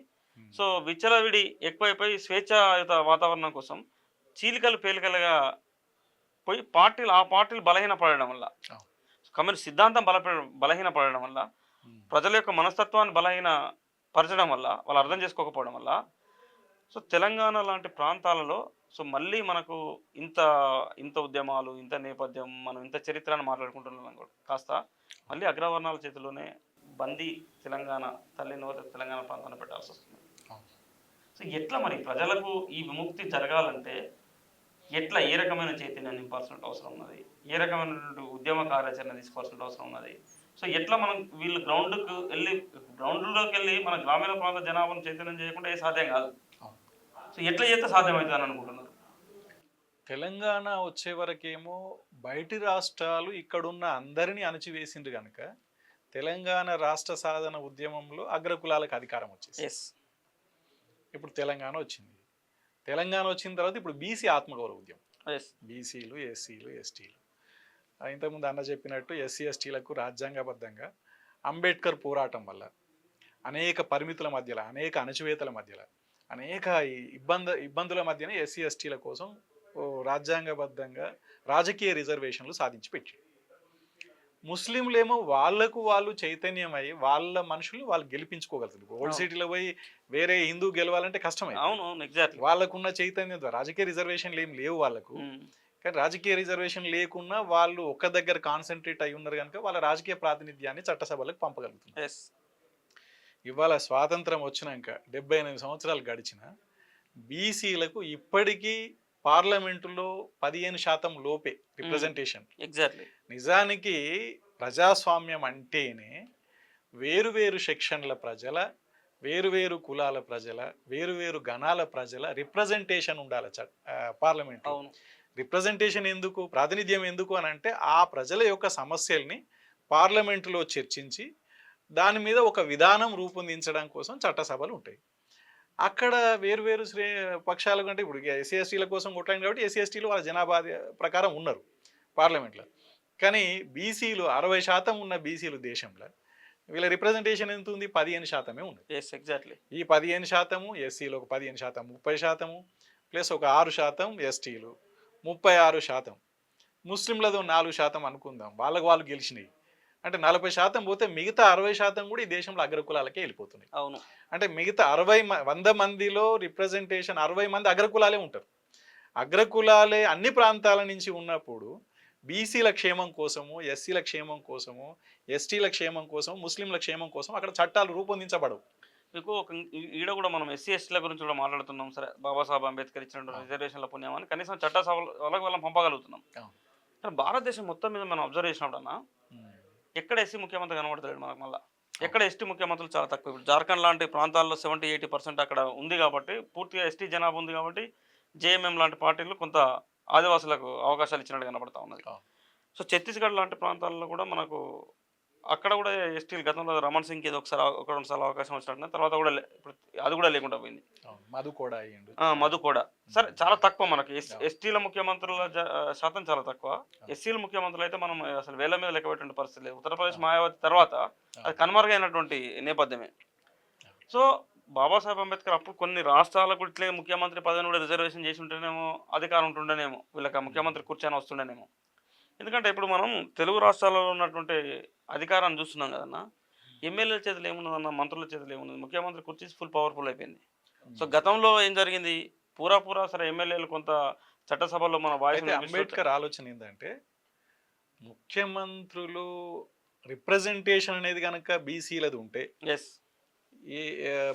సో విచ్చలవిడి ఎక్కువైపోయి స్వేచ్ఛాయుత వాతావరణం కోసం చీలికలు పేలికలుగా పోయి ఆ పార్టీలు బలహీనపడడం వల్ల, కమ్యూనిస్ట్ సిద్ధాంతం బలహీనపడడం వల్ల, ప్రజల యొక్క మనస్తత్వాన్ని బలహీనపరచడం వల్ల, వాళ్ళు అర్థం చేసుకోకపోవడం వల్ల సో తెలంగాణ లాంటి ప్రాంతాలలో సో మళ్ళీ మనకు ఇంత ఉద్యమాలు, ఇంత నేపథ్యం, మనం ఇంత చరిత్రను మాట్లాడుకుంటున్నాం కూడా కాస్త మళ్ళీ అగ్రవర్ణాల చేతిలోనే బందీ తెలంగాణ తల్లిని తెలంగాణ ప్రాంతాన్ని పెట్టాల్సి వస్తుంది. సో ఎట్లా మరి ప్రజలకు ఈ విముక్తి జరగాలంటే ఎట్లా, ఏ రకమైన చైతన్యం నింపాల్సిన అవసరం ఉన్నది, ఏ రకమైనటువంటి ఉద్యమ కార్యాచరణ తీసుకోవాల్సిన అవసరం ఉన్నది. సో ఎట్లా మనం వీళ్ళు గ్రౌండ్లోకి వెళ్ళి మన గ్రామీణ ప్రాంత జనాభాను చైతన్యం చేయకుండా ఏ సాధ్యం కాదు. సో ఎట్లా చేస్తే సాధ్యమవుతుందని అనుకుంటున్నారు? తెలంగాణ వచ్చే వరకేమో బయటి రాష్ట్రాలు ఇక్కడున్న అందరినీ అణచివేసిండ్రు కనుక తెలంగాణ రాష్ట్ర సాధన ఉద్యమంలో అగ్రకులాలకు అధికారం వచ్చేసి ఇప్పుడు తెలంగాణ వచ్చింది. తెలంగాణ వచ్చిన తర్వాత ఇప్పుడు బీసీ ఆత్మగౌరవ ఉద్యమం, బీసీలు, ఎస్సీలు, ఎస్టీలు, ఇంతకుముందు అన్న చెప్పినట్టు ఎస్సీ ఎస్టీలకు రాజ్యాంగబద్ధంగా అంబేద్కర్ పోరాటం వల్ల అనేక పరిమితుల మధ్యలో, అనేక అణచివేతల మధ్యలో, అనేక ఇబ్బందుల మధ్యన ఎస్సీ ఎస్టీల కోసం రాజ్యాంగబద్ధంగా రాజకీయ రిజర్వేషన్లు సాధించి పెట్టాడు. ముస్లింలేమో వాళ్ళు చైతన్యమై వాళ్ళ మనుషులు వాళ్ళు గెలిపించుకోగలుగుతారు. ఓల్డ్ సిటీలో పోయి వేరే హిందూ గెలవాలంటే కష్టమైంది. అవును, ఎగ్జాక్ట్లీ. వాళ్ళకున్న చైతన్యం ద్వారా రాజకీయ రిజర్వేషన్లు ఏం లేవు వాళ్ళకు, కానీ రాజకీయ రిజర్వేషన్ లేకున్నా వాళ్ళు ఒక్క దగ్గర కాన్సన్ట్రేట్ అయి ఉన్నారు కనుక వాళ్ళ రాజకీయ ప్రాతినిధ్యాన్ని చట్టసభలకు పంపగలుగుతున్నారు. ఇవాళ స్వాతంత్రం వచ్చినాక 78 సంవత్సరాలు గడిచిన బీసీలకు ఇప్పటికీ పార్లమెంటులో 15% లోపే రిప్రజెంటేషన్. ఎగ్జాక్ట్లీ. నిజానికి ప్రజాస్వామ్యం అంటేనే వేరువేరు సెక్షన్ల ప్రజల, వేరువేరు కులాల ప్రజల, వేరువేరు గణాల ప్రజల రిప్రజెంటేషన్ ఉండాలి పార్లమెంట్. రిప్రజెంటేషన్ ఎందుకు, ప్రాతినిధ్యం ఎందుకు అని అంటే ఆ ప్రజల యొక్క సమస్యల్ని పార్లమెంటులో చర్చించి దాని మీద ఒక విధానం రూపొందించడం కోసం చట్టసభలు ఉంటాయి. అక్కడ వేరువేరు పక్షాల కంటే ఇప్పుడు ఎస్సీ ఎస్టీల కోసం కొట్లాడింది కాబట్టి ఎస్సీ ఎస్టీలు వాళ్ళ జనాభా ప్రకారం ఉన్నారు పార్లమెంట్లో. కానీ బీసీలు 60% ఉన్న బీసీలు దేశంలో వీళ్ళ రిప్రజెంటేషన్ ఎంత ఉంది, 15% ఉంది. ఎగ్జాక్ట్లీ. ఈ 15% ఎస్సీలు ఒక 15%, 30% ప్లస్ ఒక 6% ఎస్టీలు, 36%. ముస్లింలతో 4% అనుకుందాం, వాళ్ళు గెలిచినాయి. అంటే 40% పోతే మిగతా 60% కూడా ఈ దేశంలో అగ్రకులాలకే వెళ్ళిపోతున్నాయి. అవును. అంటే మిగతా 100 మందిలో రిప్రజెంటేషన్ 60 మంది అగ్రకులాలే ఉంటారు. అగ్రకులాలే అన్ని ప్రాంతాల నుంచి ఉన్నప్పుడు బీసీల క్షేమం కోసము, ఎస్సీల క్షేమం కోసము, ఎస్టీల క్షేమం కోసం, ముస్లింల క్షేమం కోసం అక్కడ చట్టాలు రూపొందించబడవు. మీకు ఒక ఈడ కూడా మనం ఎస్సీ ఎస్టీల గురించి కూడా మాట్లాడుతున్నాం. సరే, బాబాసాహెబ్ అంబేద్కర్ ఇచ్చినటువంటి రిజర్వేషన్ల పుణ్యమని కనీసం చట్టసభలకు వాళ్ళని పంపగలుగుతున్నాం. కానీ భారతదేశం మొత్తం మీద మనం అబ్జర్వ్ చేసినప్పుడన్నా ఎక్కడ ఎస్సీ ముఖ్యమంత్రి కనబడతాడు మనకు. మళ్ళీ ఎక్కడ ఎస్టీ ముఖ్యమంత్రులు చాలా తక్కువ. ఇప్పుడు జార్ఖండ్ లాంటి ప్రాంతాల్లో 70-80% అక్కడ ఉంది కాబట్టి, పూర్తిగా ఎస్టీ జనాభా ఉంది కాబట్టి జేఎంఎం లాంటి పార్టీలు కొంత ఆదివాసులకు అవకాశాలు ఇచ్చినట్టు కనబడతా ఉన్నది. సో ఛత్తీస్గఢ్ లాంటి ప్రాంతాల్లో కూడా మనకు అక్కడ కూడా ఎస్టీలు గతంలో రమణ్ సింగ్కి ఏదో ఒకసారి 1-2 అవకాశం వచ్చినట్టు, తర్వాత కూడా ఇప్పుడు అది కూడా లేకుండా పోయింది. మధు కూడా అయ్యిండు. మధు కూడా సరే చాలా తక్కువ మనకి. ఎస్టీల ముఖ్యమంత్రుల శాతం చాలా తక్కువ. ఎస్సీల ముఖ్యమంత్రులు అయితే మనం అసలు వేల మీద లెక్క పెట్టే పరిస్థితి లేదు. ఉత్తరప్రదేశ్ మాయావతి తర్వాత అది కనుమరుగైనటువంటి నేపథ్యమే. సో బాబాసాహెబ్ అంబేద్కర్ అప్పుడు కొన్ని రాష్ట్రాలకు ఇట్లే ముఖ్యమంత్రి పదవిని కూడా రిజర్వేషన్ చేసి ఉంటేనేమో అధికారం ఉంటుండేనేమో, వీళ్ళకి ముఖ్యమంత్రి కూర్చొని వస్తుండేనేమో. ఎందుకంటే ఇప్పుడు మనం తెలుగు రాష్ట్రాల్లో ఉన్నటువంటి అధికారాన్ని చూస్తున్నాం కదన్నా. ఎమ్మెల్యేల చేతులు ఏమున్నదన్న, మంత్రుల చేతులు ఏమున్నది, ముఖ్యమంత్రి కూర్చి ఫుల్ పవర్ఫుల్ అయిపోయింది. సో గతంలో ఏం జరిగింది, పూరా సరే ఎమ్మెల్యేలు కొంత చట్టసభలో మన వాయిస్. అంబేద్కర్ ఆలోచన ఏంటంటే ముఖ్యమంత్రులు రిప్రజెంటేషన్ అనేది కనుక బీసీలది ఉంటే,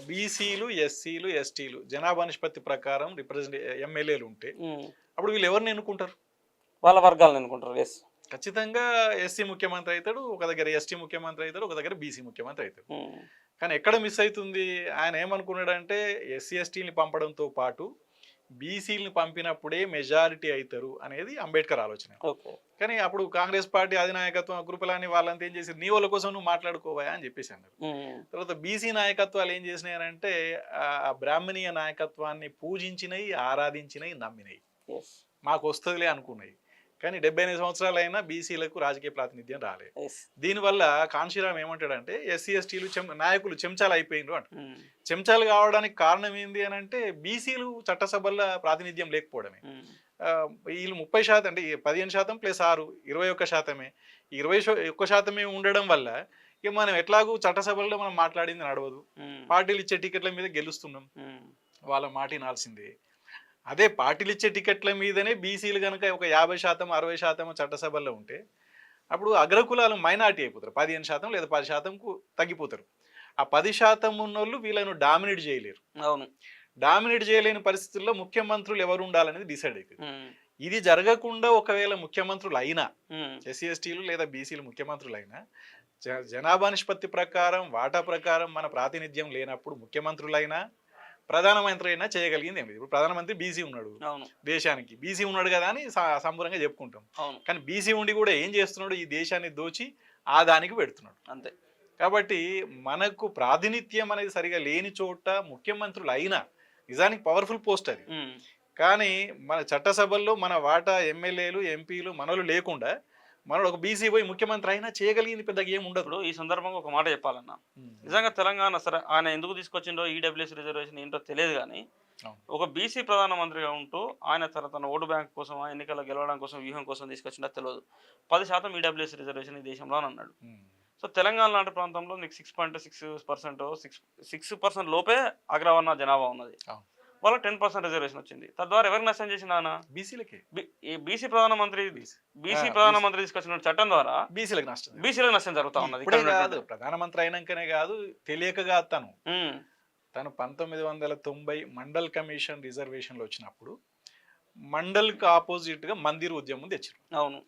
బీసీలు, ఎస్సీలు, ఎస్టీలు జనాభా నిష్పత్తి ప్రకారం ఎమ్మెల్యేలు ఉంటే అప్పుడు వీళ్ళు ఎవరిని ఎన్నుకుంటారు? వాళ్ళ వర్గాలను ఎన్నుకుంటారు. ఖచ్చితంగా ఎస్సీ ముఖ్యమంత్రి అవుతాడు, ఒక దగ్గర ఎస్టీ ముఖ్యమంత్రి అవుతాడు, ఒక దగ్గర బీసీ ముఖ్యమంత్రి అవుతాడు. కానీ ఎక్కడ మిస్ అవుతుంది, ఆయన ఏమనుకున్నాడంటే ఎస్సీ ఎస్టీని పంపడంతో పాటు బీసీలని పంపినప్పుడే మెజారిటీ అవుతారు అనేది అంబేద్కర్ ఆలోచన. కానీ అప్పుడు కాంగ్రెస్ పార్టీ అధినాయకత్వం గ్రూపులని వాళ్ళంతా ఏం చేసి నీ వాళ్ళ కోసం నువ్వు మాట్లాడుకోవా అని చెప్పేసి అన్నారు. తర్వాత బీసీ నాయకత్వాలు ఏం చేసినాయంటే ఆ బ్రాహ్మణీయ నాయకత్వాన్ని పూజించినవి, ఆరాధించినవి, నమ్మినవి, మాకు వస్తుందిలే అనుకున్నాయి. కానీ 78 సంవత్సరాలు అయినా బీసీలకు రాజకీయ ప్రాతినిధ్యం రాలేదు. దీనివల్ల కాన్షీరామ్ ఏమంటాడంటే ఎస్సీ ఎస్టీలు నాయకులు చెంచాలు అయిపోయినారు అంట. చెంచాలు కావడానికి కారణం ఏంది అని అంటే బీసీలు చట్టసభల్లో ప్రాతినిధ్యం లేకపోవడమే. వీళ్ళు 30% అంటే 15% + 6 21%. 21% ఉండడం వల్ల ఇక మనం ఎట్లాగూ చట్టసభల్లో మనం మాట్లాడింది నడవదు, పార్టీలు ఇచ్చే టికెట్ల మీద గెలుస్తున్నాం, వాళ్ళ మాట వినాల్సిందే. అదే పార్టీలు ఇచ్చే టికెట్ల మీదనే బీసీలు కనుక ఒక 50% 60% చట్టసభల్లో ఉంటే అప్పుడు అగ్రకులాలు మైనార్టీ అయిపోతారు, 15% లేదా 10%కు తగ్గిపోతారు. ఆ 10% ఉన్నోళ్ళు వీళ్ళను డామినేట్ చేయలేరు. అవును, డామినేట్ చేయలేని పరిస్థితుల్లో ముఖ్యమంత్రులు ఎవరు ఉండాలనేది డిసైడ్ అవుతుంది. ఇది జరగకుండా ఒకవేళ ముఖ్యమంత్రులు అయినా, ఎస్సీ ఎస్టీలు లేదా బీసీలు ముఖ్యమంత్రులు అయినా, జనాభా నిష్పత్తి ప్రకారం వాటా ప్రకారం మన ప్రాతినిధ్యం లేనప్పుడు ముఖ్యమంత్రులైనా ప్రధానమంత్రి అయినా చేయగలిగింది ఏమి. ఇప్పుడు ప్రధానమంత్రి బీసీ ఉన్నాడు, దేశానికి బీసీ ఉన్నాడు కదా అని సంబరంగా చెప్పుకుంటాం. కానీ బీసీ ఉండి కూడా ఏం చేస్తున్నాడు, ఈ దేశాన్ని దోచి ఆదానికి పెడుతున్నాడు అంతే. కాబట్టి మనకు ప్రాతినిధ్యం అనేది సరిగా లేని చోట ముఖ్యమంత్రులు అయినా నిజానికి పవర్ఫుల్ పోస్ట్ అది. కానీ మన చట్టసభల్లో మన వాటా ఎమ్మెల్యేలు, ఎంపీలు మనలు లేకుండా మనలో ఒక బీసీ పోయి ముఖ్యమంత్రి అయినా చేయగలిగింది పెద్దగా ఏమి ఉండదు. ఈ సందర్భంగా ఒక మాట చెప్పాలన్నా, నిజంగా తెలంగాణ సరే ఆయన ఎందుకు తీసుకొచ్చిండో ఈడబ్ల్యూఎస్ రిజర్వేషన్ ఏంటో తెలియదు. కానీ ఒక బీసీ ప్రధానమంత్రిగా ఉంటూ ఆయన తన ఓటు బ్యాంక్ కోసం, ఎన్నికల్లో గెలవడం కోసం, వ్యూహం కోసం తీసుకొచ్చిందో తెలియదు. 10% ఈడబ్ల్యూఎస్ రిజర్వేషన్ ఈ దేశంలో అని అన్నాడు. సో తెలంగాణ లాంటి ప్రాంతంలో నీకు 6.6%, 6% లోపే అగ్రవర్ణ జనాభా ఉన్నది. వాళ్ళ 10% రిజర్వేషన్ వచ్చింది. తద్వారా ఎవరికి నష్టం చేసింది ఆయన? బీసీలకి. బీసీ ప్రధానమంత్రి తీసుకొచ్చిన చట్టం ద్వారా బీసీలకు నష్టం జరుగుతా ఉన్నది. ప్రధానమంత్రి అయినాకనే కాదు, తెలియక కాదు. తను 1990 మండల్ కమిషన్ రిజర్వేషన్లు వచ్చినప్పుడు మండల్కి ఆపోజిట్ గా మందిర్ ఉద్యమం తెచ్చారు. అవును,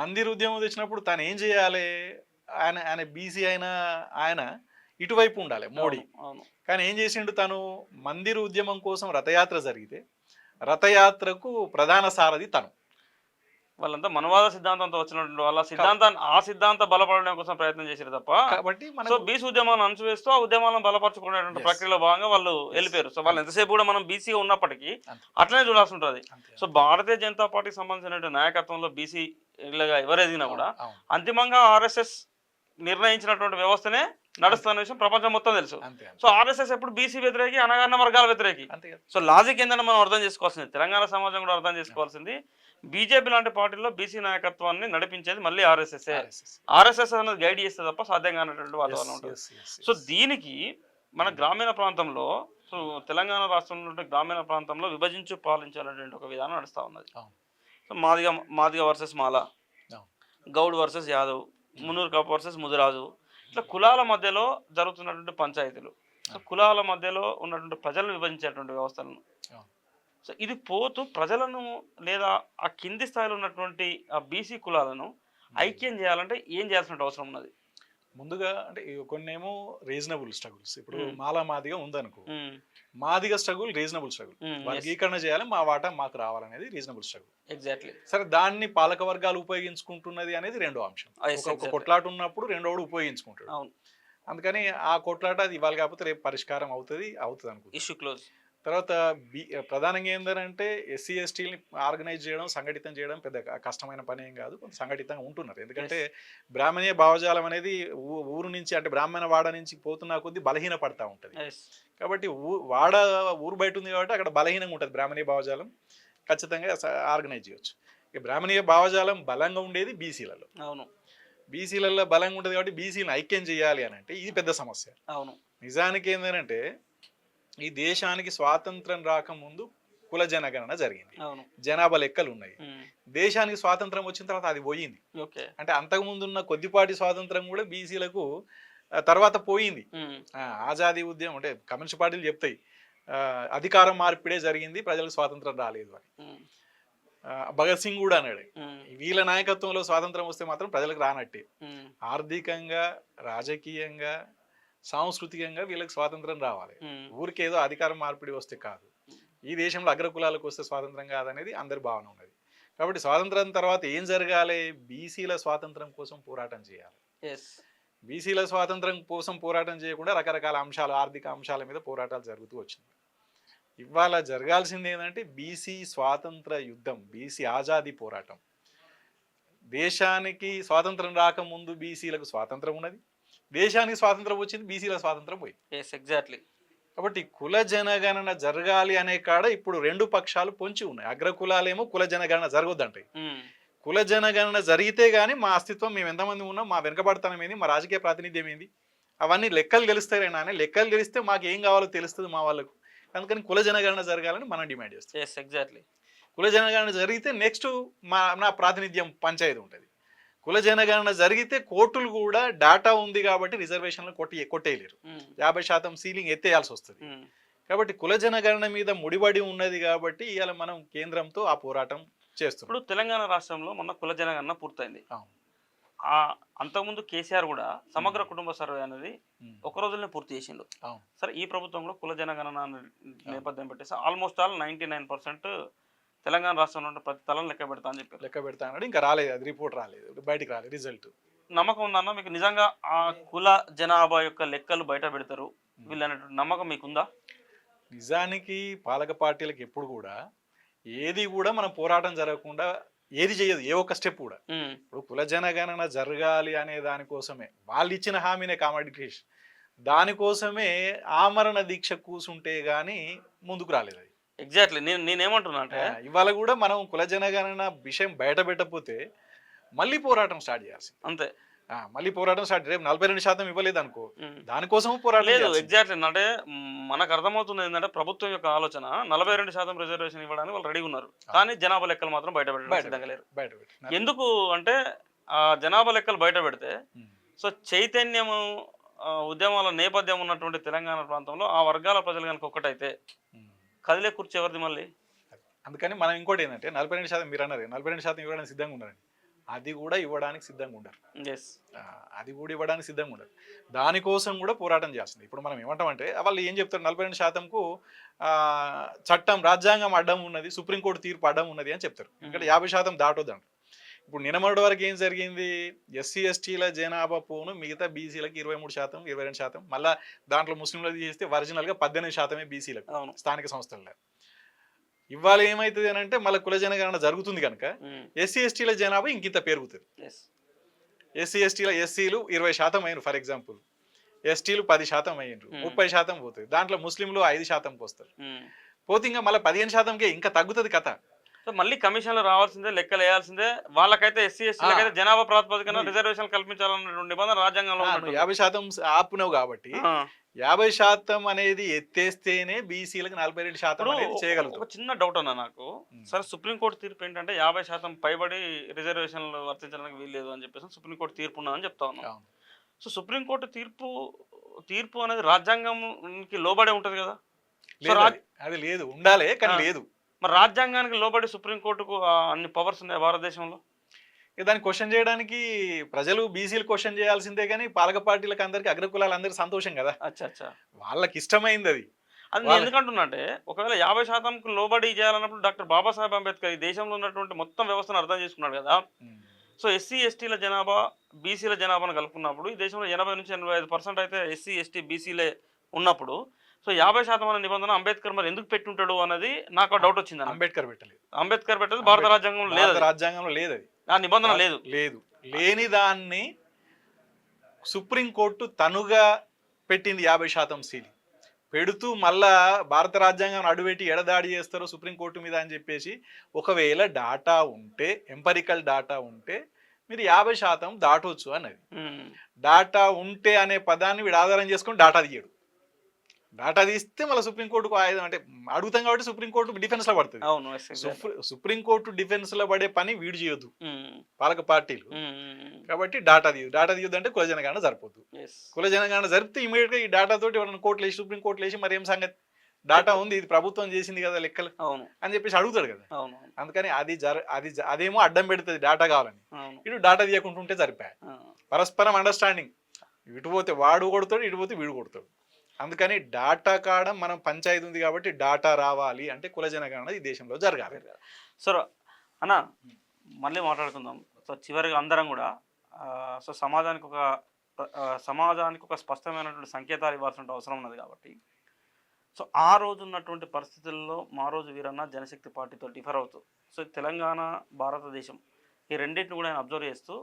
మందిర్ ఉద్యమం తెచ్చినప్పుడు తను ఏం చేయాలి, ఆయన బీసీ అయినా ఆయన ఇటువైపు ఉండాలి మోడీ. కానీ ఏం చేసిండు, తను మందిర్ ఉద్యమం కోసం రథయాత్ర జరిగితే రథయాత్రకు ప్రధాన సారథి తను. వాళ్ళంతా మనవాద సిద్ధాంతంతో వచ్చినటువంటి వాళ్ళ సిద్ధాంతం బలపడడం కోసం ప్రయత్నం చేశారు తప్ప. కాబట్టి బీసీ ఉద్యమాలను అణచివేస్తూ ఆ ఉద్యమాలను బలపరచుకునేటువంటి ప్రక్రియలో భాగంగా వాళ్ళు వెళ్ళిపోయారు. సో వాళ్ళు ఎంతసేపు కూడా మనం బీసీ ఉన్నప్పటికీ అట్లనే చూడాల్సి ఉంటుంది. సో భారతీయ జనతా పార్టీకి సంబంధించిన నాయకత్వంలో బీసీ ఎవరు ఎదిగినా కూడా అంతిమంగా ఆర్ఎస్ఎస్ నిర్ణయించినటువంటి వ్యవస్థనే నడుస్తున్న విషయం ప్రపంచం మొత్తం తెలుసు. సో ఆర్ఎస్ఎస్ ఎప్పుడు బీసీ వ్యతిరేకి, అనగారిన వర్గాల వ్యతిరేకి. సో లాజిక్ ఏంటంటే మనం అర్థం చేసుకోవాల్సింది, తెలంగాణ సమాజం కూడా అర్థం చేసుకోవాల్సింది, బీజేపీ లాంటి పార్టీలో బీసీ నాయకత్వాన్ని నడిపించేది మళ్ళీ ఆర్ఎస్ఎస్. RSS. ఆర్ఎస్ఎస్ అనేది గైడ్ చేస్తే తప్ప సాధ్యం కానటువంటి వాతావరణం ఉంటుంది. సో దీనికి మన గ్రామీణ ప్రాంతంలో, సో తెలంగాణ రాష్ట్రంలో ఉండే గ్రామీణ ప్రాంతంలో విభజించి పాలించాలనేటువంటి ఒక విధానం నడుస్తూ ఉన్నది. అవును. సో మాదిగ వర్సెస్ మాల, అవును. గౌడ్ వర్సెస్ యాదవ్, మున్నూరు కాపు వర్సెస్ ముదిరాజు, ఇట్లా కులాల మధ్యలో జరుగుతున్నటువంటి పంచాయతీలు, సో కులాల మధ్యలో ఉన్నటువంటి ప్రజలను విభజించేటువంటి వ్యవస్థలను, అవును. సో ఇది పోతూ ప్రజలను లేదా ఆ కింది స్థాయిలో ఉన్నటువంటి ఆ బీసీ కులాలను ఐక్యం చేయాలంటే ఏం చేయాల్సిన అవసరం ఉన్నది? ముందుగా అంటే కొన్నేమో రీజనబుల్ స్ట్రగుల్స్. ఇప్పుడు మ్మ్. మాదిగా ఉందనుకో, ఉమ్, Madiga struggle reasonable struggle, yes. వర్గీకరణ చేయాలి, మా వాటా మాకు రావాలనేది రీజనబుల్ స్ట్రగుల్. ఎగ్జాక్ట్లీ. సరే, దాన్ని పాలక వర్గాలు ఉపయోగించుకుంటున్నది అనేది రెండో అంశం. yes, ఒక exactly. కొట్లాట ఉన్నప్పుడు రెండోడు ఉపయోగించుకుంటాడు. అవును. అందుకని ఆ కొట్లాట అది ఇవాళ కాకపోతే రేపు పరిష్కారం అవుతుంది అనుకుంటా. Issue close. తర్వాత ప్రధానంగా ఏంటంటే ఎస్సీ ఎస్టీని ఆర్గనైజ్ చేయడం, సంఘటితం చేయడం పెద్ద కష్టమైన పని ఏం కాదు. కొంచెం సంఘటితంగా ఉంటున్నారు. ఎందుకంటే బ్రాహ్మణీయ భావజాలం అనేది ఊరు నుంచి, అంటే బ్రాహ్మణ వాడ నుంచి పోతున్న కొద్దీ బలహీన పడతా ఉంటుంది. కాబట్టి ఊరు బయట ఉంది కాబట్టి అక్కడ బలహీనంగా ఉంటుంది బ్రాహ్మణీయ భావజాలం. ఖచ్చితంగా ఆర్గనైజ్ చేయొచ్చు. ఇక బ్రాహ్మణీయ భావజాలం బలంగా ఉండేది బీసీలలో. అవును. బీసీలలో బలంగా ఉంటుంది కాబట్టి బీసీలను ఐక్యం చేయాలి అని అంటే ఇది పెద్ద సమస్య. అవును. నిజానికి ఏంటంటే ఈ దేశానికి స్వాతంత్రం రాకముందు కుల జనగణన జరిగింది. అవును. జనాభా లెక్కలు ఉన్నాయి. ఉమ్, దేశానికి స్వాతంత్రం వచ్చిన తర్వాత అది పోయింది. ఓకే. అంటే అంతకుముందు ఉన్న కొద్దిపాటి స్వాతంత్రం కూడా బీసీలకు తర్వాత పోయింది. ఉమ్, ఆజాదీ ఉద్యమం అంటే కమ్యూనిస్ట్ పార్టీలు చెప్తాయి అధికారం మార్పిడే జరిగింది, ప్రజలకు స్వాతంత్రం రాలేదు అని. ఉమ్, భగత్ సింగ్ కూడా అన్నాడు ఉమ్, వీళ్ళ నాయకత్వంలో స్వాతంత్రం వస్తే మాత్రం ప్రజలకు రానట్టే. ఉమ్, ఆర్థికంగా, రాజకీయంగా, సాంస్కృతికంగా వీళ్ళకి స్వాతంత్రం రావాలి. ఉమ్, ఊరికేదో అధికారం మార్పిడి వస్తే కాదు. ఈ దేశంలో అగ్రకులాలకు వస్తే స్వాతంత్రం కాదనేది అందరి భావన ఉన్నది. కాబట్టి స్వాతంత్రం తర్వాత ఏం జరగాలి? బీసీల స్వాతంత్రం కోసం పోరాటం చేయాలి. yes. బీసీల స్వాతంత్రం కోసం పోరాటం చేయకుండా రకరకాల అంశాలు, ఆర్థిక అంశాల మీద పోరాటాలు జరుగుతూ వచ్చింది. ఇవాళ జరగాల్సింది ఏంటంటే బీసీ స్వాతంత్ర యుద్ధం, బీసీ ఆజాదీ పోరాటం. దేశానికి స్వాతంత్రం రాకముందు బీసీలకు స్వాతంత్రం ఉన్నది, దేశానికి స్వాతంత్రం వచ్చింది, బీసీల స్వాతంత్రం పోయింది. yes, exactly. కాబట్టి కుల జనగణన జరగాలి అనే కాడ ఇప్పుడు రెండు పక్షాలు పొంచి ఉన్నాయి. అగ్రకులాలేమో కుల జనగణన జరగొద్దంటాయి. ఉమ్, కుల జనగణన జరిగితే గానీ మా అస్తిత్వం, మేము ఎంతమంది ఉన్నాం, మా వెనకబడతనం ఏంది, మా రాజకీయ ప్రాతినిధ్యం ఏంది, అవన్నీ లెక్కలు తెలుస్తాయినా అని. లెక్కలు తెలిస్తే మాకు ఏం కావాలో తెలుస్తుంది మా వాళ్ళకు. అందుకని కుల జనగణన జరగాలని మనం డిమాండ్ చేస్తాం. yes, exactly. కుల జనగణన జరిగితే నెక్స్ట్ నా ప్రాతినిధ్యం పంచాయతీ ఉంటుంది. కుల జనగణన జరిగితే కోర్టులు కూడా డాటా ఉంది కాబట్టి రిజర్వేషన్లు కొట్టేయలేరు. ఉమ్, 50% సీలింగ్ ఎత్తేయాల్సి వస్తుంది. ఉమ్, కాబట్టి కుల జనగణన మీద ముడిపడి ఉన్నది కాబట్టి ఇవాళ మనం కేంద్రంతో ఆ పోరాటం చేస్తున్నాం. ఇప్పుడు తెలంగాణ రాష్ట్రంలో మొన్న కుల జనగణన పూర్తయింది. అవును. అంతకుముందు కేసీఆర్ కూడా సమగ్ర కుటుంబ సర్వే అనేది ఉమ్. ఒక రోజులోనే పూర్తి చేసిండు. అవును. సరే, ఈ ప్రభుత్వంలో కుల జనగణన నేపథ్యం పెట్టేసి ఆల్మోస్ట్ ఆల్ 99% తెలంగాణ రాష్ట్రంలో ఉన్న ప్రతి తలం లెక్క పెడతా అని చెప్పారు. లెక్క పెడతా అన్నాడు, ఇంకా రాలేదు, అది రిపోర్ట్ రాలేదు, బయటికి రాలేదు రిజల్ట్. నమ్మకం ఉందన్న మీకు నిజంగా ఆ కుల జనాభా యొక్క లెక్కలు బయట పెడతారు వీళ్ళు అనేటువంటి నమ్మకం మీకుందా? నిజానికి పాలక పార్టీలకు ఎప్పుడు కూడా ఏది కూడా మనం పోరాటం జరగకుండా ఏది చేయదు, ఏ ఒక్క స్టెప్ కూడా. ఉమ్, ఇప్పుడు కుల జనగణన జరగాలి అనే దానికోసమే వాళ్ళు ఇచ్చిన హామీనే కామడికేషన్, దానికోసమే ఆమరణ దీక్ష కూసుంటే గానీ ముందుకు రాలేదు అది. ఎగ్జాక్ట్లీ. నేనేమంటున్నా అంటే ఇవాళ కూడా మనం కుల జనగణన విషయం బయట పెట్టకపోతే మళ్ళీ పోరాటం స్టార్ట్ చేయాల్సింది. అంతే. మళ్ళీ పోరాటం స్టార్ట్, రేపు 42% ఇవ్వలేదు అనుకో, ఉమ్. దానికోసం పోరాటం లేదు, చేయాల్సింది. ఎగ్జాక్ట్లీ. అంటే మనకు అర్థమవుతుంది ఏంటంటే ప్రభుత్వం యొక్క ఆలోచన 42% రిజర్వేషన్ ఇవ్వడానికి వాళ్ళు రెడీగా ఉన్నారు, కానీ జనాభా లెక్కలు మాత్రం బయట పెట్టడానికి సిద్ధంగా లేరు. బయట పెట్టి ఎందుకు అంటే ఆ జనాభా లెక్కలు బయట పెడితే సో చైతన్యము ఉద్యమాల నేపథ్యం ఉన్నటువంటి తెలంగాణ ప్రాంతంలో ఆ వర్గాల ప్రజలు కనుక ఒక్కటైతే కదిలే కూర్చో ఎవరిది మళ్ళీ. అందుకని మనం ఇంకోటి ఏంటంటే 42% మీరు అన్నారు 42% ఇవ్వడానికి సిద్ధంగా ఉన్నారని, అది కూడా ఇవ్వడానికి సిద్ధంగా ఉండరు. ఎస్, అది కూడా ఇవ్వడానికి సిద్ధంగా ఉండరు. దానికోసం కూడా పోరాటం చేస్తుంది. ఇప్పుడు మనం ఏమంటామంటే వాళ్ళు ఏం చెప్తారు, 42%కు చట్టం, రాజ్యాంగం అడ్డం ఉన్నది, సుప్రీంకోర్టు తీర్పు అడ్డం ఉన్నది అని చెప్తారు. ఎందుకంటే 50% దాటొద్దంట. ఇప్పుడు నిన్నమొదటి వరకు ఏం జరిగింది, ఎస్సీ ఎస్టీల జనాభా పోను మిగతా బీసీలకు 23%, 22%, మళ్ళీ దాంట్లో ముస్లింలకు చేస్తే ఒరిజినల్గా 18% బీసీలకు స్థానిక సంస్థల్లో. ఇవాళ ఏమవుతుంది అని అంటే మళ్ళీ కుల జరుగుతుంది కనుక ఎస్సీ ఎస్టీల జనాభా ఇంకింత పెరుగుతుంది. ఎస్సీలు 20% అయినారు ఫర్ ఎగ్జాంపుల్, ఎస్టీలు 10% అయినరు, 30% పోతుంది. దాంట్లో ముస్లింలు 5%కి వస్తారు. పోతే ఇంకా మళ్ళీ 15%కే ఇంకా తగ్గుతుంది కథ. సో మళ్ళీ కమిషన్లు రావాల్సిందే, లెక్కలు వేయాల్సిందే. వాళ్ళకైతే ఎస్సీ ఎస్టీలకైతే జనాభా ప్రాతిపదికన రిజర్వేషన్ కల్పించాలన్న నిబంధన రాజ్యాంగంలో ఉన్నట్టు. 50% ఆపునవు కాబట్టి 50% అనేది ఎత్తేస్తేనే బీసీలకు 42% అనేది చేయగలుగుతాం. ఒక చిన్న డౌట్ అన్న నాకు. సరే, సుప్రీంకోర్టు తీర్పు ఏంటంటే 50% పైబడి రిజర్వేషన్లు వర్తించడానికి వీల్లేదు అని చెప్పేసి సుప్రీంకోర్టు తీర్పు ఉన్నదని చెప్తా ఉన్నాం. సో సుప్రీంకోర్టు తీర్పు అనేది రాజ్యాంగంకి లోబడే ఉంటది కదా. అది లేదు, ఉండాలి కానీ లేదు. మరి రాజ్యాంగానికి లోబడి సుప్రీంకోర్టుకు అన్ని పవర్స్ ఉన్నాయి భారతదేశంలో. దాన్ని క్వశ్చన్ చేయడానికి ప్రజలు బీసీలు క్వశ్చన్ చేయాల్సిందే, కానీ పాలక పార్టీలకు అందరికి అగ్రకులాలు అందరికి సంతోషం కదా. అచ్చా, వాళ్ళకి ఇష్టమైంది అది. నేను ఎందుకంటున్నా అంటే, ఒకవేళ 50% లోబడి చేయాలన్నప్పుడు డాక్టర్ బాబాసాహెబ్ అంబేద్కర్ ఈ దేశంలో ఉన్నటువంటి మొత్తం వ్యవస్థను అర్థం చేసుకున్నాడు కదా. సో ఎస్సీ ఎస్టీల జనాభా బీసీల జనాభాను కలుపుకున్నప్పుడు ఈ దేశంలో 80 నుంచి 85% అయితే ఎస్సీ ఎస్టీ బీసీలే ఉన్నప్పుడు, సో 50% అనే నిబంధన అంబేద్కర్ మరి ఎందుకు పెట్టుంటాడు అనేది నాకు డౌట్ వచ్చింది. అంబేద్కర్ పెట్టలేదు, భారత రాజ్యాంగంలో లేదు. రాజ్యాంగంలో లేదు అది, ఆ నిబంధన లేదు. లేని దాన్ని సుప్రీంకోర్టు తనుగా పెట్టింది 50% సీలి పెడుతూ మళ్ళా భారత రాజ్యాంగం అడుపెట్టి ఎడదాడి చేస్తారో సుప్రీంకోర్టు మీద అని చెప్పేసి, ఒకవేళ డాటా ఉంటే, ఎంపరికల్ డాటా ఉంటే మీరు 50% దాటవచ్చు అన్నది. డాటా ఉంటే అనే పదాన్ని వీడు ఆధారం చేసుకొని డాటా తీయడు. డాటా తీస్తే మళ్ళీ సుప్రీంకోర్టుకు ఆయుధం అంటే అడుగుతాం కాబట్టి సుప్రీంకోర్టు డిఫెన్స్ లో పడుతుంది. సుప్రీంకోర్టు డిఫెన్స్ లో పడే పని వీడు చేయొద్దు పాలక పార్టీలు. కాబట్టి డాటా తీయొద్దు అంటే కుల జనగణన సరిపోద్దు. కుల జనగణన జరిపితే ఇమీడియట్ గా ఈ డాటా తోటి ఎవరైనా కోర్టులు వేసి సుప్రీంకోర్టులు వేసి మరి ఏం సంగతి, డాటా ఉంది, ఇది ప్రభుత్వం చేసింది కదా లెక్కలు అని చెప్పేసి అడుగుతాడు కదా. అందుకని అదేమో అడ్డం పెడుతుంది డాటా కావాలని, ఇటు డాటా తీయకుండా ఉంటే సరిపోయాయి. పరస్పరం అండర్స్టాండింగ్, ఇటు పోతే వాడు కొడతాడు, ఇటు పోతే వీడు కొడతాడు. అందుకని డాటా కావడం మనం పంచాయతీ ఉంది కాబట్టి డాటా రావాలి అంటే కుల జనగణన ఈ దేశంలో జరగాలి. సో అన్న మళ్ళీ మాట్లాడుకుందాం. సో చివరిగా అందరం కూడా సో సమాజానికి ఒక స్పష్టమైనటువంటి సంకేతాలు ఇవ్వాల్సిన అవసరం ఉన్నది కాబట్టి, సో ఆ రోజు ఉన్నటువంటి పరిస్థితుల్లో మా రోజు వీరన్న జనశక్తి పార్టీతో డిఫర్ అవుతూ, సో తెలంగాణ భారతదేశం ఈ రెండింటిని కూడా ఆయన అబ్జర్వ్ చేస్తూ,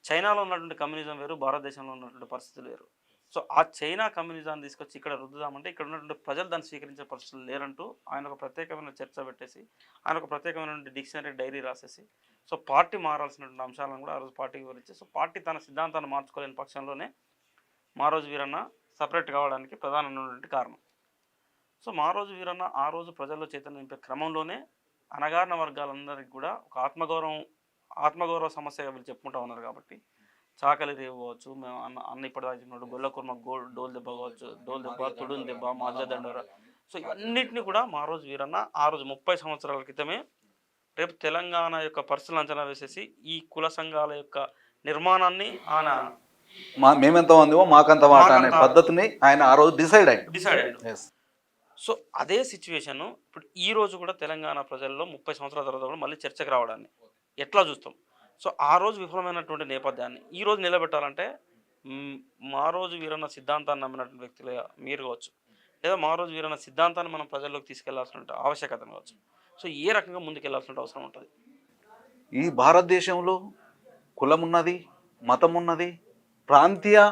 చైనాలో ఉన్నటువంటి కమ్యూనిజం వేరు, భారతదేశంలో ఉన్నటువంటి పరిస్థితులు వేరు. సో ఆ చైనా కమ్యూనిజాన్ని తీసుకొచ్చి ఇక్కడ రుద్దుదామంటే ఇక్కడ ఉన్నటువంటి ప్రజలు దాన్ని స్వీకరించే పరిస్థితులు లేరంటూ ఆయన ఒక ప్రత్యేకమైన చర్చ పెట్టేసి, ఆయన ఒక ప్రత్యేకమైన డిక్షనరీ డైరీ రాసేసి, సో పార్టీ మారాల్సినటువంటి అంశాలను కూడా ఆ రోజు పార్టీకి వివరించి, సో పార్టీ తన సిద్ధాంతాన్ని మార్చుకోలేని పక్షంలోనే మా రోజు వీరన్న సపరేట్ కావడానికి ప్రధానమైనటువంటి కారణం. సో మా రోజు వీరన్న ఆ రోజు ప్రజల్లో చైతన్యం నింపే క్రమంలోనే అణగారిన వర్గాలందరికీ కూడా ఒక ఆత్మగౌరవ సమస్యగా వీళ్ళు చెప్పుకుంటా ఉన్నారు. కాబట్టి చాకలి రేవు కావచ్చు, మేము అన్న ఇప్పటిదాకా చెప్పినట్టు గొల్ల కుర్మ డోల్ దెబ్బ కావచ్చు, డోల్ దెబ్బ, తుడుని దెబ్బ, మాజా దండోర, సో ఇవన్నిటిని కూడా మా రోజు వీరన్న ఆ రోజు 30 సంవత్సరాల క్రితమే రేపు తెలంగాణ యొక్క పరిస్థితులు అంచనా వేసేసి ఈ కుల సంఘాల యొక్క నిర్మాణాన్ని ఆయన మేమెంత మందిమో మాకంత మాట అనే పద్ధతిని ఆయన ఆ రోజు డిసైడ్ అయ్యాడు. సో అదే సిచ్యువేషన్ ఇప్పుడు ఈ రోజు కూడా తెలంగాణ ప్రజల్లో 30 సంవత్సరాల తర్వాత కూడా మళ్ళీ చర్చకు రావడాన్ని ఎట్లా చూస్తాం. సో ఆ రోజు విఫలమైనటువంటి నేపథ్యాన్ని ఈ రోజు నిలబెట్టాలంటే మా రోజు వీరన్న సిద్ధాంతాన్ని నమ్మినటువంటి వ్యక్తులుగా మీరు కావచ్చు, లేదా మా రోజు వీరన్న సిద్ధాంతాన్ని మనం ప్రజల్లోకి తీసుకెళ్లాల్సిన ఆవశ్యకత కావచ్చు. సో ఏ రకంగా ముందుకెళ్లాల్సిన అవసరం ఉంటుంది. ఈ భారతదేశంలో కులం ఉన్నది, మతం ఉన్నది, ప్రాంతీయ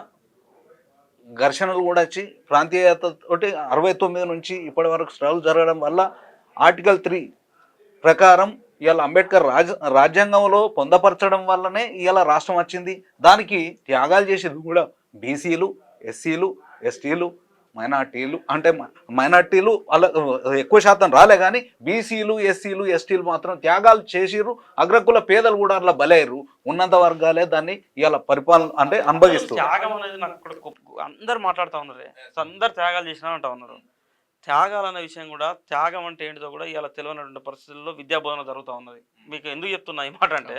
ఘర్షణలు కూడా వచ్చి ప్రాంతీయతతోటి 69 నుంచి ఇప్పటి వరకు స్ట్రగుల్ జరగడం వల్ల ఆర్టికల్ 3 ప్రకారం ఇవాళ అంబేద్కర్ రాజ్యాంగంలో పొందపరచడం వల్లనే ఇవాళ రాష్ట్రం వచ్చింది. దానికి త్యాగాలు చేసేది కూడా బీసీలు, ఎస్సీలు, ఎస్టీలు, మైనార్టీలు. అంటే మైనార్టీలు అలా ఎక్కువ శాతం రాలే, కానీ బీసీలు, ఎస్సీలు, ఎస్టీలు మాత్రం త్యాగాలు చేసిర్రు. అగ్రకుల పేదలు కూడా అట్లా బలయ్యారు. ఉన్నంత వర్గాలే దాన్ని ఇవాళ పరిపాలన అంటే అనుభవిస్తారు. త్యాగం అనేది నాకు అందరు మాట్లాడుతూ ఉన్నారు, అందరు త్యాగాలు చేసినా అంటా ఉన్నారు. త్యాగాలు అనే విషయం కూడా, త్యాగం అంటే ఏంటిదో కూడా ఇలా తెలియనటువంటి పరిస్థితుల్లో విద్యాబోధన జరుగుతూ ఉన్నది. మీకు ఎందుకు చెప్తున్నా ఈ మాట అంటే,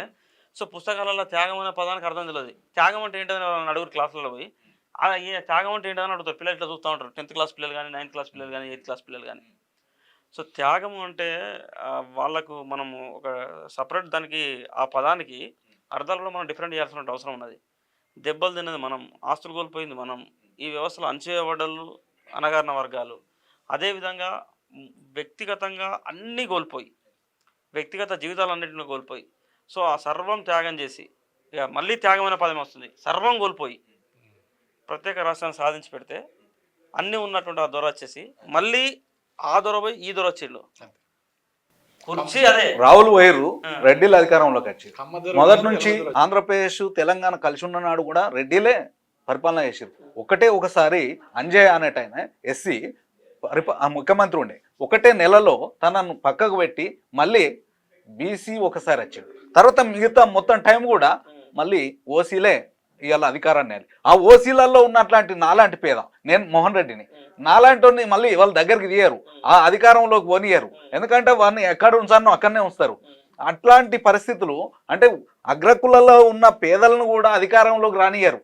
సో పుస్తకాలలో త్యాగం అనే పదానికి అర్థం తెలియదు. త్యాగం అంటే ఏంటని అడుగురు క్లాసులలో పోయి, త్యాగం అంటే ఏంటని అడుగుతారు. పిల్లలు ఇట్లా చూస్తూ ఉంటారు, 10th క్లాస్ పిల్లలు కానీ, 9th క్లాస్ పిల్లలు కానీ, 8th క్లాస్ పిల్లలు కానీ. సో త్యాగం అంటే వాళ్ళకు మనము ఒక సపరేట్ దానికి ఆ పదానికి అర్థాలు కూడా మనం డిఫరెంట్ చేయాల్సిన అవసరం ఉన్నది. దెబ్బలు తిన్నది మనం, ఆస్తులు కోల్పోయింది మనం, ఈ వ్యవస్థలో అణచివేయబడ్డలు అణగారిన వర్గాలు, అదేవిధంగా వ్యక్తిగతంగా అన్నీ కోల్పోయి, వ్యక్తిగత జీవితాలన్నింటినీ కోల్పోయి, సో ఆ సర్వం త్యాగం చేసి, ఇక మళ్ళీ త్యాగమైన పదం వస్తుంది, సర్వం కోల్పోయి ప్రత్యేక రాష్ట్రాన్ని సాధించి పెడితే అన్నీ ఉన్నటువంటి ఆ దొర వచ్చేసి మళ్ళీ ఆ దొర పోయి ఈ దొర వచ్చిళ్ళు. కుర్చీ అదే రావులు వైరు రెడ్డిలు అధికారంలోకి వచ్చారు. కమ్మదొర మొదటి నుంచి ఆంధ్రప్రదేశ్ తెలంగాణ కలిసి ఉన్న నాడు కూడా రెడ్డిలే పరిపాలన చేసారు. ఒకసారి అంజయ్య అనేట ఆయన ఎస్సీ ముఖ్యమంత్రి ఉండే, ఒకటే నెలలో తనను పక్కకు పెట్టి మళ్ళీ బీసీ ఒకసారి వచ్చాడు. తర్వాత మిగతా మొత్తం టైం కూడా మళ్ళీ ఓసీలే ఇవాళ అధికారాన్ని. ఆ ఓసీలలో ఉన్నట్లాంటి నాలాంటి పేద, నేను మోహన్ రెడ్డిని, నాలాంటి మళ్ళీ వాళ్ళ దగ్గరికి తీయరు, ఆ అధికారంలోకి పోనీయరు. ఎందుకంటే వాడిని ఎక్కడ ఉంచానో అక్కడనే ఉంచుతారు. అట్లాంటి పరిస్థితులు అంటే అగ్రకులలో ఉన్న పేదలను కూడా అధికారంలోకి రానియరు.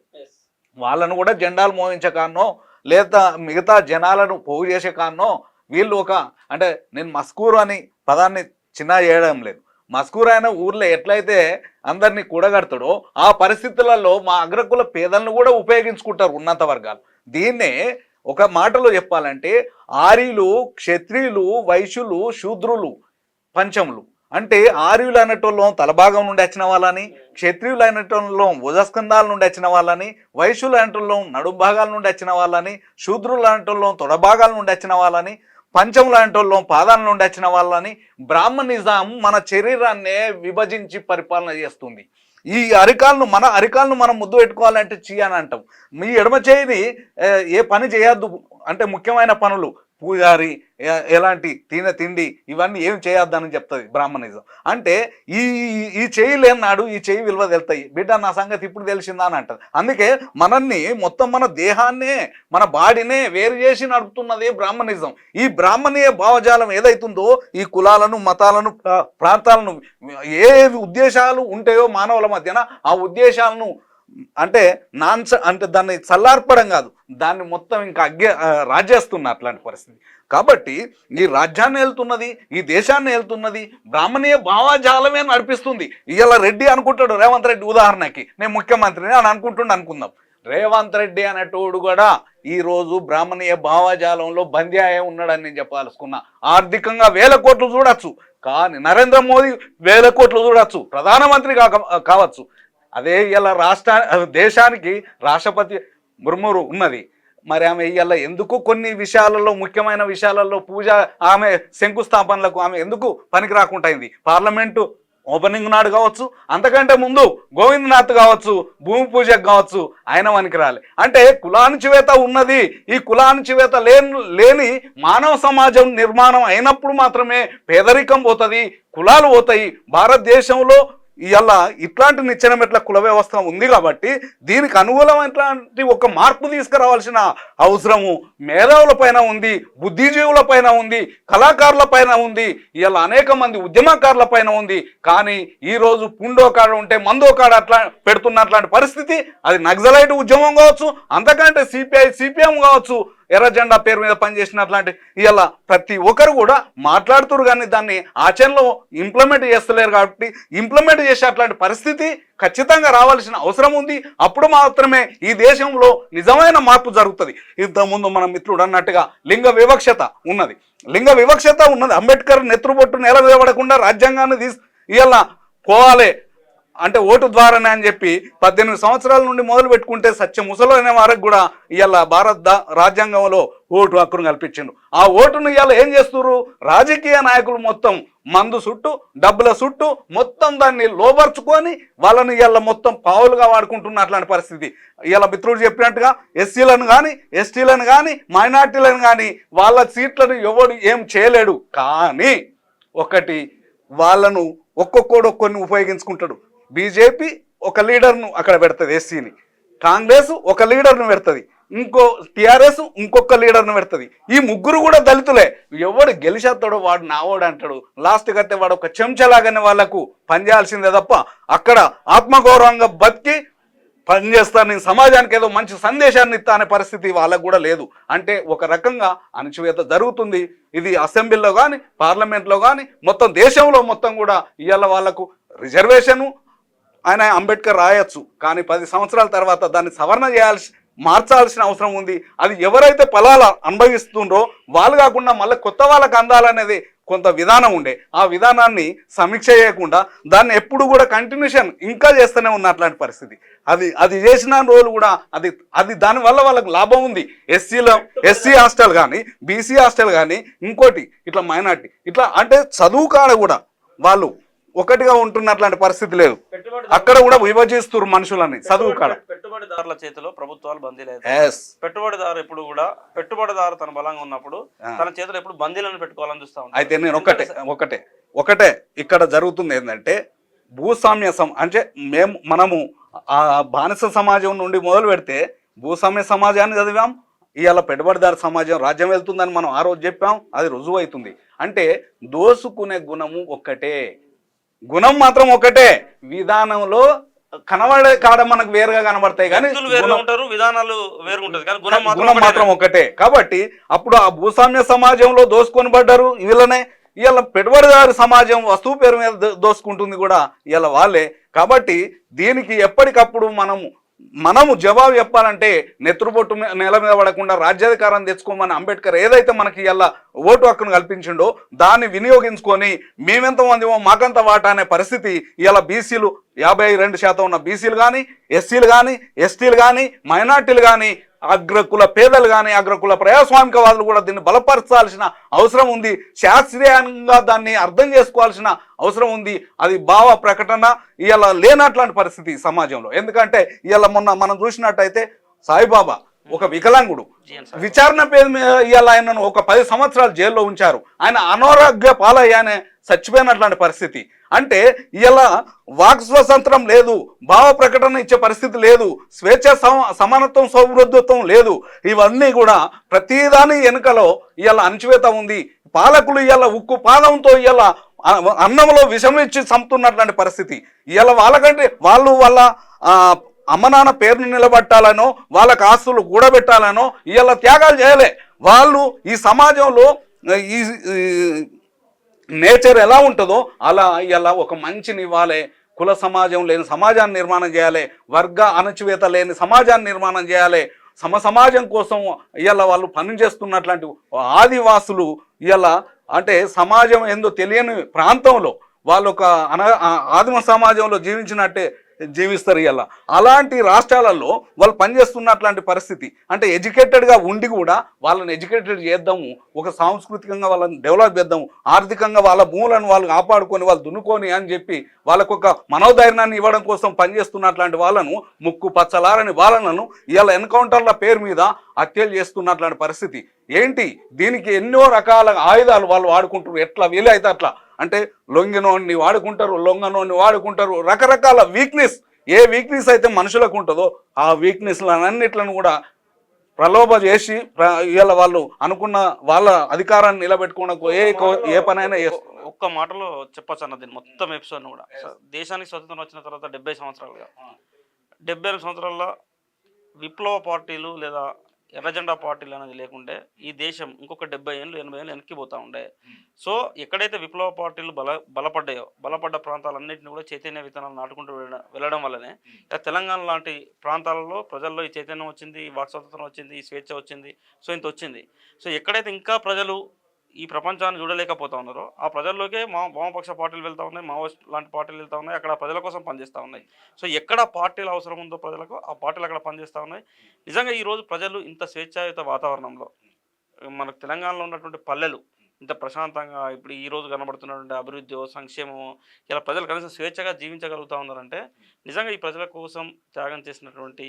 వాళ్ళను కూడా జెండాలు మోగించకానో లేదా మిగతా జనాలను పోగు చేసే కానో వీళ్ళు అంటే నేను మస్కూరు అని పదాన్ని చిన్న చేయడం లేదు, మస్కూర్ అయిన ఊర్లో ఎట్లయితే అందరినీ కూడగడతాడో ఆ పరిస్థితులలో మా అగ్రకుల పేదలను కూడా ఉపయోగించుకుంటారు ఉన్నత వర్గాలు. దీన్నే ఒక మాటలో చెప్పాలంటే ఆర్యులు, క్షత్రియులు, వైశ్యులు, శూద్రులు, పంచములు. అంటే ఆర్యులు అనేటోళ్ళం తలభాగం నుండి వచ్చిన వాళ్ళని, క్షత్రియులు అనేటోళ్ళం భుజస్కంధాల నుండి వచ్చిన వాళ్ళని, వైశ్యులు అనేటోళ్ళం నడుము భాగాల నుండి వచ్చిన వాళ్ళని, శూద్రులు అనేటోళ్ళం తొడభాగాల నుండి వచ్చిన వాళ్ళని, పంచం లాంటి వాళ్ళం పాదాల నుండి వచ్చిన వాళ్ళని బ్రాహ్మణిజం మన శరీరాన్నే విభజించి పరిపాలన చేస్తుంది. ఈ మన అరికాలను మనం ముద్దు పెట్టుకోవాలంటే అని అంటాం. మీ ఎడమ చేయిని ఏ పని చేయొద్దు అంటే ముఖ్యమైన పనులు, పూజారి ఎలాంటి తిండి ఇవన్నీ ఏం చేయొద్దని చెప్తుంది బ్రాహ్మణిజం. అంటే ఈ చేయి లేనాడు ఈ చేయి విలువ తెలుతాయి, బిడ్డ నా సంగతి ఇప్పుడు తెలిసిందా అని అంటది. అందుకే మనల్ని మొత్తం మన దేహాన్నే మన బాడీనే వేరు చేసి నడుపుతున్నదే బ్రాహ్మణిజం. ఈ బ్రాహ్మణీయ భావజాలం ఏదైతుందో ఈ కులాలను, మతాలను, ప్రాంతాలను, ఏ ఉద్దేశాలు ఉంటాయో మానవుల మధ్యన ఆ ఉద్దేశాలను అంటే అంటే దాన్ని చల్లార్పడం కాదు, దాన్ని మొత్తం ఇంకా రాజేస్తున్న అట్లాంటి పరిస్థితి. కాబట్టి ఈ రాజ్యాన్ని వెళ్తున్నది, ఈ దేశాన్ని వెళ్తున్నది బ్రాహ్మణీయ భావజాలమే నడిపిస్తుంది. ఇవాళ రెడ్డి అనుకుంటాడు, రేవంత్ రెడ్డి ఉదాహరణకి నేను ముఖ్యమంత్రిని అని అనుకుందాం. రేవంత్ రెడ్డి అనేటోడు కూడా ఈరోజు బ్రాహ్మణీయ భావజాలంలో బందీ అయి ఉన్నాడని నేను చెప్పాల్సుకున్నా. ఆర్థికంగా 1000 కోట్లు చూడొచ్చు, కానీ నరేంద్ర మోదీ 1000 కోట్లు చూడొచ్చు, ప్రధానమంత్రి కావచ్చు. అదే ఇలా దేశానికి రాష్ట్రపతి ముర్మురు ఉన్నది. మరి ఆమె ఇవాళ ఎందుకు కొన్ని విషయాలలో, ముఖ్యమైన విషయాలలో పూజ, ఆమె శంకుస్థాపనలకు ఆమె ఎందుకు పనికి రాకుండా అయింది? పార్లమెంటు ఓపెనింగ్ నాడు కావచ్చు, అంతకంటే ముందు గోవిందనాథ్ కావచ్చు, భూమి పూజకు కావచ్చు, ఆయన పనికి రాలి. అంటే కులాణిచివేత ఉన్నది. ఈ కులాణిచివేత లేని మానవ సమాజం నిర్మాణం అయినప్పుడు మాత్రమే పేదరికం పోతుంది, కులాలు పోతాయి. భారతదేశంలో ఇవాళ ఇట్లాంటి నిచ్చెనమెట్ల కుల వ్యవస్థ ఉంది కాబట్టి దీనికి అనుకూలమైనటువంటి ఒక మార్పు తీసుకురావాల్సిన అవసరము మేధావుల పైన ఉంది, బుద్ధిజీవుల పైన ఉంది, కళాకారుల పైన ఉంది, ఇవాళ అనేక మంది ఉద్యమకారుల పైన ఉంది. కానీ ఈరోజు పుండో కాడ ఉంటే మందో కాడ అట్లా పెడుతున్నట్లాంటి పరిస్థితి, అది నక్సలైట్ ఉద్యమం కావచ్చు, అంతకంటే సిపిఎం కావచ్చు, ఎర్ర జెండా పేరు మీద పనిచేసినట్లాంటి ఇవాళ ప్రతి ఒక్కరు కూడా మాట్లాడుతురు, కానీ దాన్ని ఆచరణలో ఇంప్లిమెంట్ చేస్తలేరు. కాబట్టి ఇంప్లిమెంట్ చేసే అట్లాంటి పరిస్థితి ఖచ్చితంగా రావాల్సిన అవసరం ఉంది. అప్పుడు మాత్రమే ఈ దేశంలో నిజమైన మార్పు జరుగుతుంది. ఇంతకుముందు మన మిత్రుడు అన్నట్టుగా లింగ వివక్షత ఉన్నది. అంబేద్కర్ నెత్తురుబొట్టు నిలబడకుండా రాజ్యాంగాన్ని ఇవాళ పోవాలి అంటే ఓటు ద్వారానే అని చెప్పి 18 సంవత్సరాల నుండి మొదలు పెట్టుకుంటే సత్య ముసలైన వారికి కూడా ఇవాళ భారత రాజ్యాంగంలో ఓటు హక్కును కల్పించిండు. ఆ ఓటును ఇవాళ ఏం చేస్తున్నారు? రాజకీయ నాయకులు మొత్తం మందు చుట్టూ, డబ్బుల చుట్టూ మొత్తం దాన్ని లోబర్చుకొని వాళ్ళని ఇవాళ మొత్తం పావులుగా వాడుకుంటున్న అట్లాంటి పరిస్థితి. ఇవాళ మిత్రుడు చెప్పినట్టుగా ఎస్సీలను కానీ, ఎస్టీలను కానీ, మైనార్టీలను కానీ వాళ్ళ సీట్లను ఎవడు ఏం చేయలేడు. కానీ ఒకటి, వాళ్ళను ఒక్కొక్కడు ఒక్కొన్ని ఉపయోగించుకుంటాడు. బీజేపీ ఒక లీడర్ను అక్కడ పెడుతుంది, ఎస్సీని. కాంగ్రెస్ ఒక లీడర్ను పెడుతుంది, టీఆర్ఎస్ ఇంకొక లీడర్ను పెడుతుంది. ఈ ముగ్గురు కూడా దళితులే. ఎవడు గెలిచేస్తాడో వాడు నావాడు అంటాడు. లాస్ట్కి అయితే వాడు ఒక చెంచలాగానే వాళ్లకు పనిచేయాల్సిందే తప్ప అక్కడ ఆత్మగౌరవంగా బతికి పనిచేస్తాను, నేను సమాజానికి ఏదో మంచి సందేశాన్ని ఇస్తా అనే పరిస్థితి వాళ్ళకు కూడా లేదు. అంటే ఒక రకంగా అణచివేత జరుగుతుంది. ఇది అసెంబ్లీలో కానీ, పార్లమెంట్లో కానీ, మొత్తం దేశంలో మొత్తం కూడా ఇవాళ వాళ్ళకు రిజర్వేషను ఆయన అంబేద్కర్ రాయొచ్చు, కానీ 10 సంవత్సరాల తర్వాత దాన్ని సవరణ మార్చాల్సిన అవసరం ఉంది. అది ఎవరైతే ఫలాలు అనుభవిస్తుండ్రో వాళ్ళు కాకుండా మళ్ళీ కొత్త వాళ్ళకి అందాలనేది కొంత విధానం ఉండే, ఆ విధానాన్ని సమీక్ష చేయకుండా దాన్ని ఎప్పుడు కూడా కంటిన్యూషన్ ఇంకా చేస్తూనే ఉన్న అట్లాంటి పరిస్థితి. అది చేసిన రోజులు కూడా అది దానివల్ల వాళ్ళకి లాభం ఉంది. ఎస్సీ హాస్టల్ కానీ, బీసీ హాస్టల్ కానీ, ఇంకోటి ఇట్లా మైనార్టీ ఇట్లా అంటే చదువు కాడ కూడా వాళ్ళు ఒకటిగా ఉంటున్నట్లాంటి పరిస్థితి లేదు. అక్కడ కూడా విభజిస్తున్నారు మనుషులని చదువు కాడ. పెట్టుబడిదారుల చేతిలో ప్రభుత్వాలు బందీలేదు. Yes. పెట్టుబడిదారు ఎప్పుడు కూడా పెట్టుబడిదారు తన బలంగా ఉన్నప్పుడు తన చేతిలో ఎప్పుడు బందీలను పెట్టుకోవాలని చూస్తా ఉంటాడు. అయితే నేను ఒకటే ఇక్కడ జరుగుతుంది ఏంటంటే భూస్వామ్య అంటే మనము ఆ బానిస సమాజం నుండి మొదలు పెడితే భూస్వామ్య సమాజాన్ని చదివాం, ఇవాళ పెట్టుబడిదారు సమాజం రాజ్యం వెళ్తుందని మనం ఆ రోజు చెప్పాం, అది రుజువు అవుతుంది. అంటే దోసుకునే గుణము ఒక్కటే, గుణం మాత్రం ఒకటే, విధానంలో కనబడే కాడ మనకు వేరుగా కనబడతాయి కానీ విధానాలు వేరుగుంటది కానీ గుణం మాత్రం ఒకటే. కాబట్టి అప్పుడు ఆ భూస్వామ్య సమాజంలో దోసుకొని పడ్డారు వీళ్ళనే, ఇవాళ పెట్టుబడిదారు సమాజం వస్తువు పేరు మీద దోసుకుంటుంది కూడా ఇవాళ వాళ్ళే. కాబట్టి దీనికి ఎప్పటికప్పుడు మనము జవాబు చెప్పాలంటే నెత్తురుబొట్టు నేల మీద పడకుండా రాజ్యాధికారం తెచ్చుకోమని అంబేద్కర్ ఏదైతే మనకి ఇలా ఓటు హక్కును కల్పించిండో దాన్ని వినియోగించుకొని మేమెంతమంది మాకంత వాటా అనే పరిస్థితి ఇలా బీసీలు 52% ఉన్న బీసీలు కానీ, ఎస్సీలు కానీ, ఎస్టీలు కానీ, మైనార్టీలు కానీ, అగ్రకుల పేదలు కానీ, అగ్రకుల ప్రజాస్వామికవాదులు కూడా దీన్ని బలపరచాల్సిన అవసరం ఉంది. శాస్త్రీయంగా దాన్ని అర్థం చేసుకోవాల్సిన అవసరం ఉంది. అది భావ ప్రకటన ఇలా లేనట్లాంటి పరిస్థితి సమాజంలో. ఎందుకంటే ఇలా మొన్న మనం చూసినట్టయితే సాయిబాబా ఒక వికలాంగుడు, విచారణ పేరు మీద ఇవాళ ఆయనను ఒక 10 సంవత్సరాలు జైల్లో ఉంచారు. ఆయన అనారోగ్య పాలయ్యానే చచ్చిపోయినట్లాంటి పరిస్థితి. అంటే ఇలా వాక్ స్వతంత్రం లేదు, భావ ప్రకటన ఇచ్చే పరిస్థితి లేదు, స్వేచ్ఛ సమానత్వం సౌహృదత్వం లేదు. ఇవన్నీ కూడా ప్రతిదాని వెనుకలో ఇలా అణచివేత ఉంది. పాలకులు ఇలా ఉక్కు పాదంతో ఇలా అన్నంలో విషం ఇచ్చి చంపుతున్నట్లాంటి పరిస్థితి. ఇలా వాళ్ళకంటే వాళ్ళ అమ్మ నాన్న పేరును నిలబెట్టాలనో వాళ్ళకి ఆస్తులు కూడబెట్టాలనో ఇలా త్యాగాలు చేయలే. వాళ్ళు ఈ సమాజంలో ఈ నేచర్ ఎలా ఉంటుందో అలా ఇలా ఒక మంచిని ఇవ్వాలి, కుల సమాజం లేని సమాజాన్ని నిర్మాణం చేయాలి, వర్గ అణచివేత లేని సమాజాన్ని నిర్మాణం చేయాలి, సమాజం కోసం ఇలా వాళ్ళు పనిచేస్తున్నట్లాంటి ఆదివాసులు ఇలా అంటే సమాజం ఏందో తెలియని ప్రాంతంలో వాళ్ళు ఒక ఆదిమ సమాజంలో జీవించినట్టే జీవిస్తారు. ఇలా అలాంటి రాష్ట్రాలలో వాళ్ళు పనిచేస్తున్నట్లాంటి పరిస్థితి. అంటే ఎడ్యుకేటెడ్గా ఉండి కూడా వాళ్ళని ఎడ్యుకేటెడ్ చేద్దాము, ఒక సాంస్కృతికంగా వాళ్ళని డెవలప్ చేద్దాము, ఆర్థికంగా వాళ్ళ భూములను వాళ్ళు కాపాడుకొని వాళ్ళు దున్నుకొని అని చెప్పి వాళ్ళకు ఒక మనోధైర్యాన్ని ఇవ్వడం కోసం పనిచేస్తున్నట్లాంటి వాళ్ళను ముక్కు పచ్చలారని వాళ్ళను ఇవాళ ఎన్కౌంటర్ల పేరు మీద హత్యలు చేస్తున్నట్లాంటి పరిస్థితి ఏంటి? దీనికి ఎన్నో రకాల ఆయుధాలు వాళ్ళు వాడుకుంటారు, ఎట్లా వీలైతే అట్లా. అంటే లొంగినోడిని వాడుకుంటారు, లొంగనోడిని వాడుకుంటారు, రకరకాల వీక్నెస్, ఏ వీక్నెస్ అయితే మనుషులకు ఉంటుందో ఆ వీక్నెస్లన్నిట్లను కూడా ప్రలోభ చేసి ఇవాళ వాళ్ళు అనుకున్న వాళ్ళ అధికారాన్ని నిలబెట్టుకోవడానికి ఏ పనైనా ఒక్క మాటలో చెప్పచ్చు అన్న దీన్ని మొత్తం ఎపిసోడ్ని కూడా. దేశానికి స్వతంత్రం వచ్చిన తర్వాత 70 సంవత్సరాలుగా 72 సంవత్సరాల్లో విప్లవ పార్టీలు లేదా ఎర్రజెండా పార్టీలు అనేది లేకుంటే ఈ దేశం ఇంకొక 70 ఏళ్ళు 80 ఏళ్ళు వెనక్కిపోతూ ఉండే. సో ఎక్కడైతే విప్లవ పార్టీలు బలపడ్డ ప్రాంతాలన్నింటినీ కూడా చైతన్య విత్తనాలు నాటుకుంటూ వెళ్ళడం వల్లనే తెలంగాణ లాంటి ప్రాంతాలలో ప్రజల్లో ఈ చైతన్యం వచ్చింది, ఈ వాక్ స్వాతంత్రం వచ్చింది, ఈ స్వేచ్ఛ వచ్చింది, సో ఇంత వచ్చింది. సో ఎక్కడైతే ఇంకా ప్రజలు ఈ ప్రపంచాన్ని చూడలేకపోతా ఉన్నారో ఆ ప్రజల్లోకే వామపక్ష పార్టీలు వెళ్తూ ఉన్నాయి, మావోయిస్ట్ లాంటి పార్టీలు వెళ్తూ ఉన్నాయి, అక్కడ ప్రజల కోసం పనిచేస్తూ ఉన్నాయి. సో ఎక్కడ పార్టీలు అవసరం ఉందో ప్రజలకు ఆ పార్టీలు అక్కడ పనిచేస్తూ ఉన్నాయి. నిజంగా ఈరోజు ప్రజలు ఇంత స్వేచ్ఛాయుత వాతావరణంలో మనకు తెలంగాణలో ఉన్నటువంటి పల్లెలు ఇంత ప్రశాంతంగా ఇప్పుడు ఈరోజు కనబడుతున్నటువంటి అభివృద్ధి సంక్షేమము ఇలా ప్రజలు కనీసం స్వేచ్ఛగా జీవించగలుగుతూ ఉన్నారంటే నిజంగా ఈ ప్రజల కోసం త్యాగం చేసినటువంటి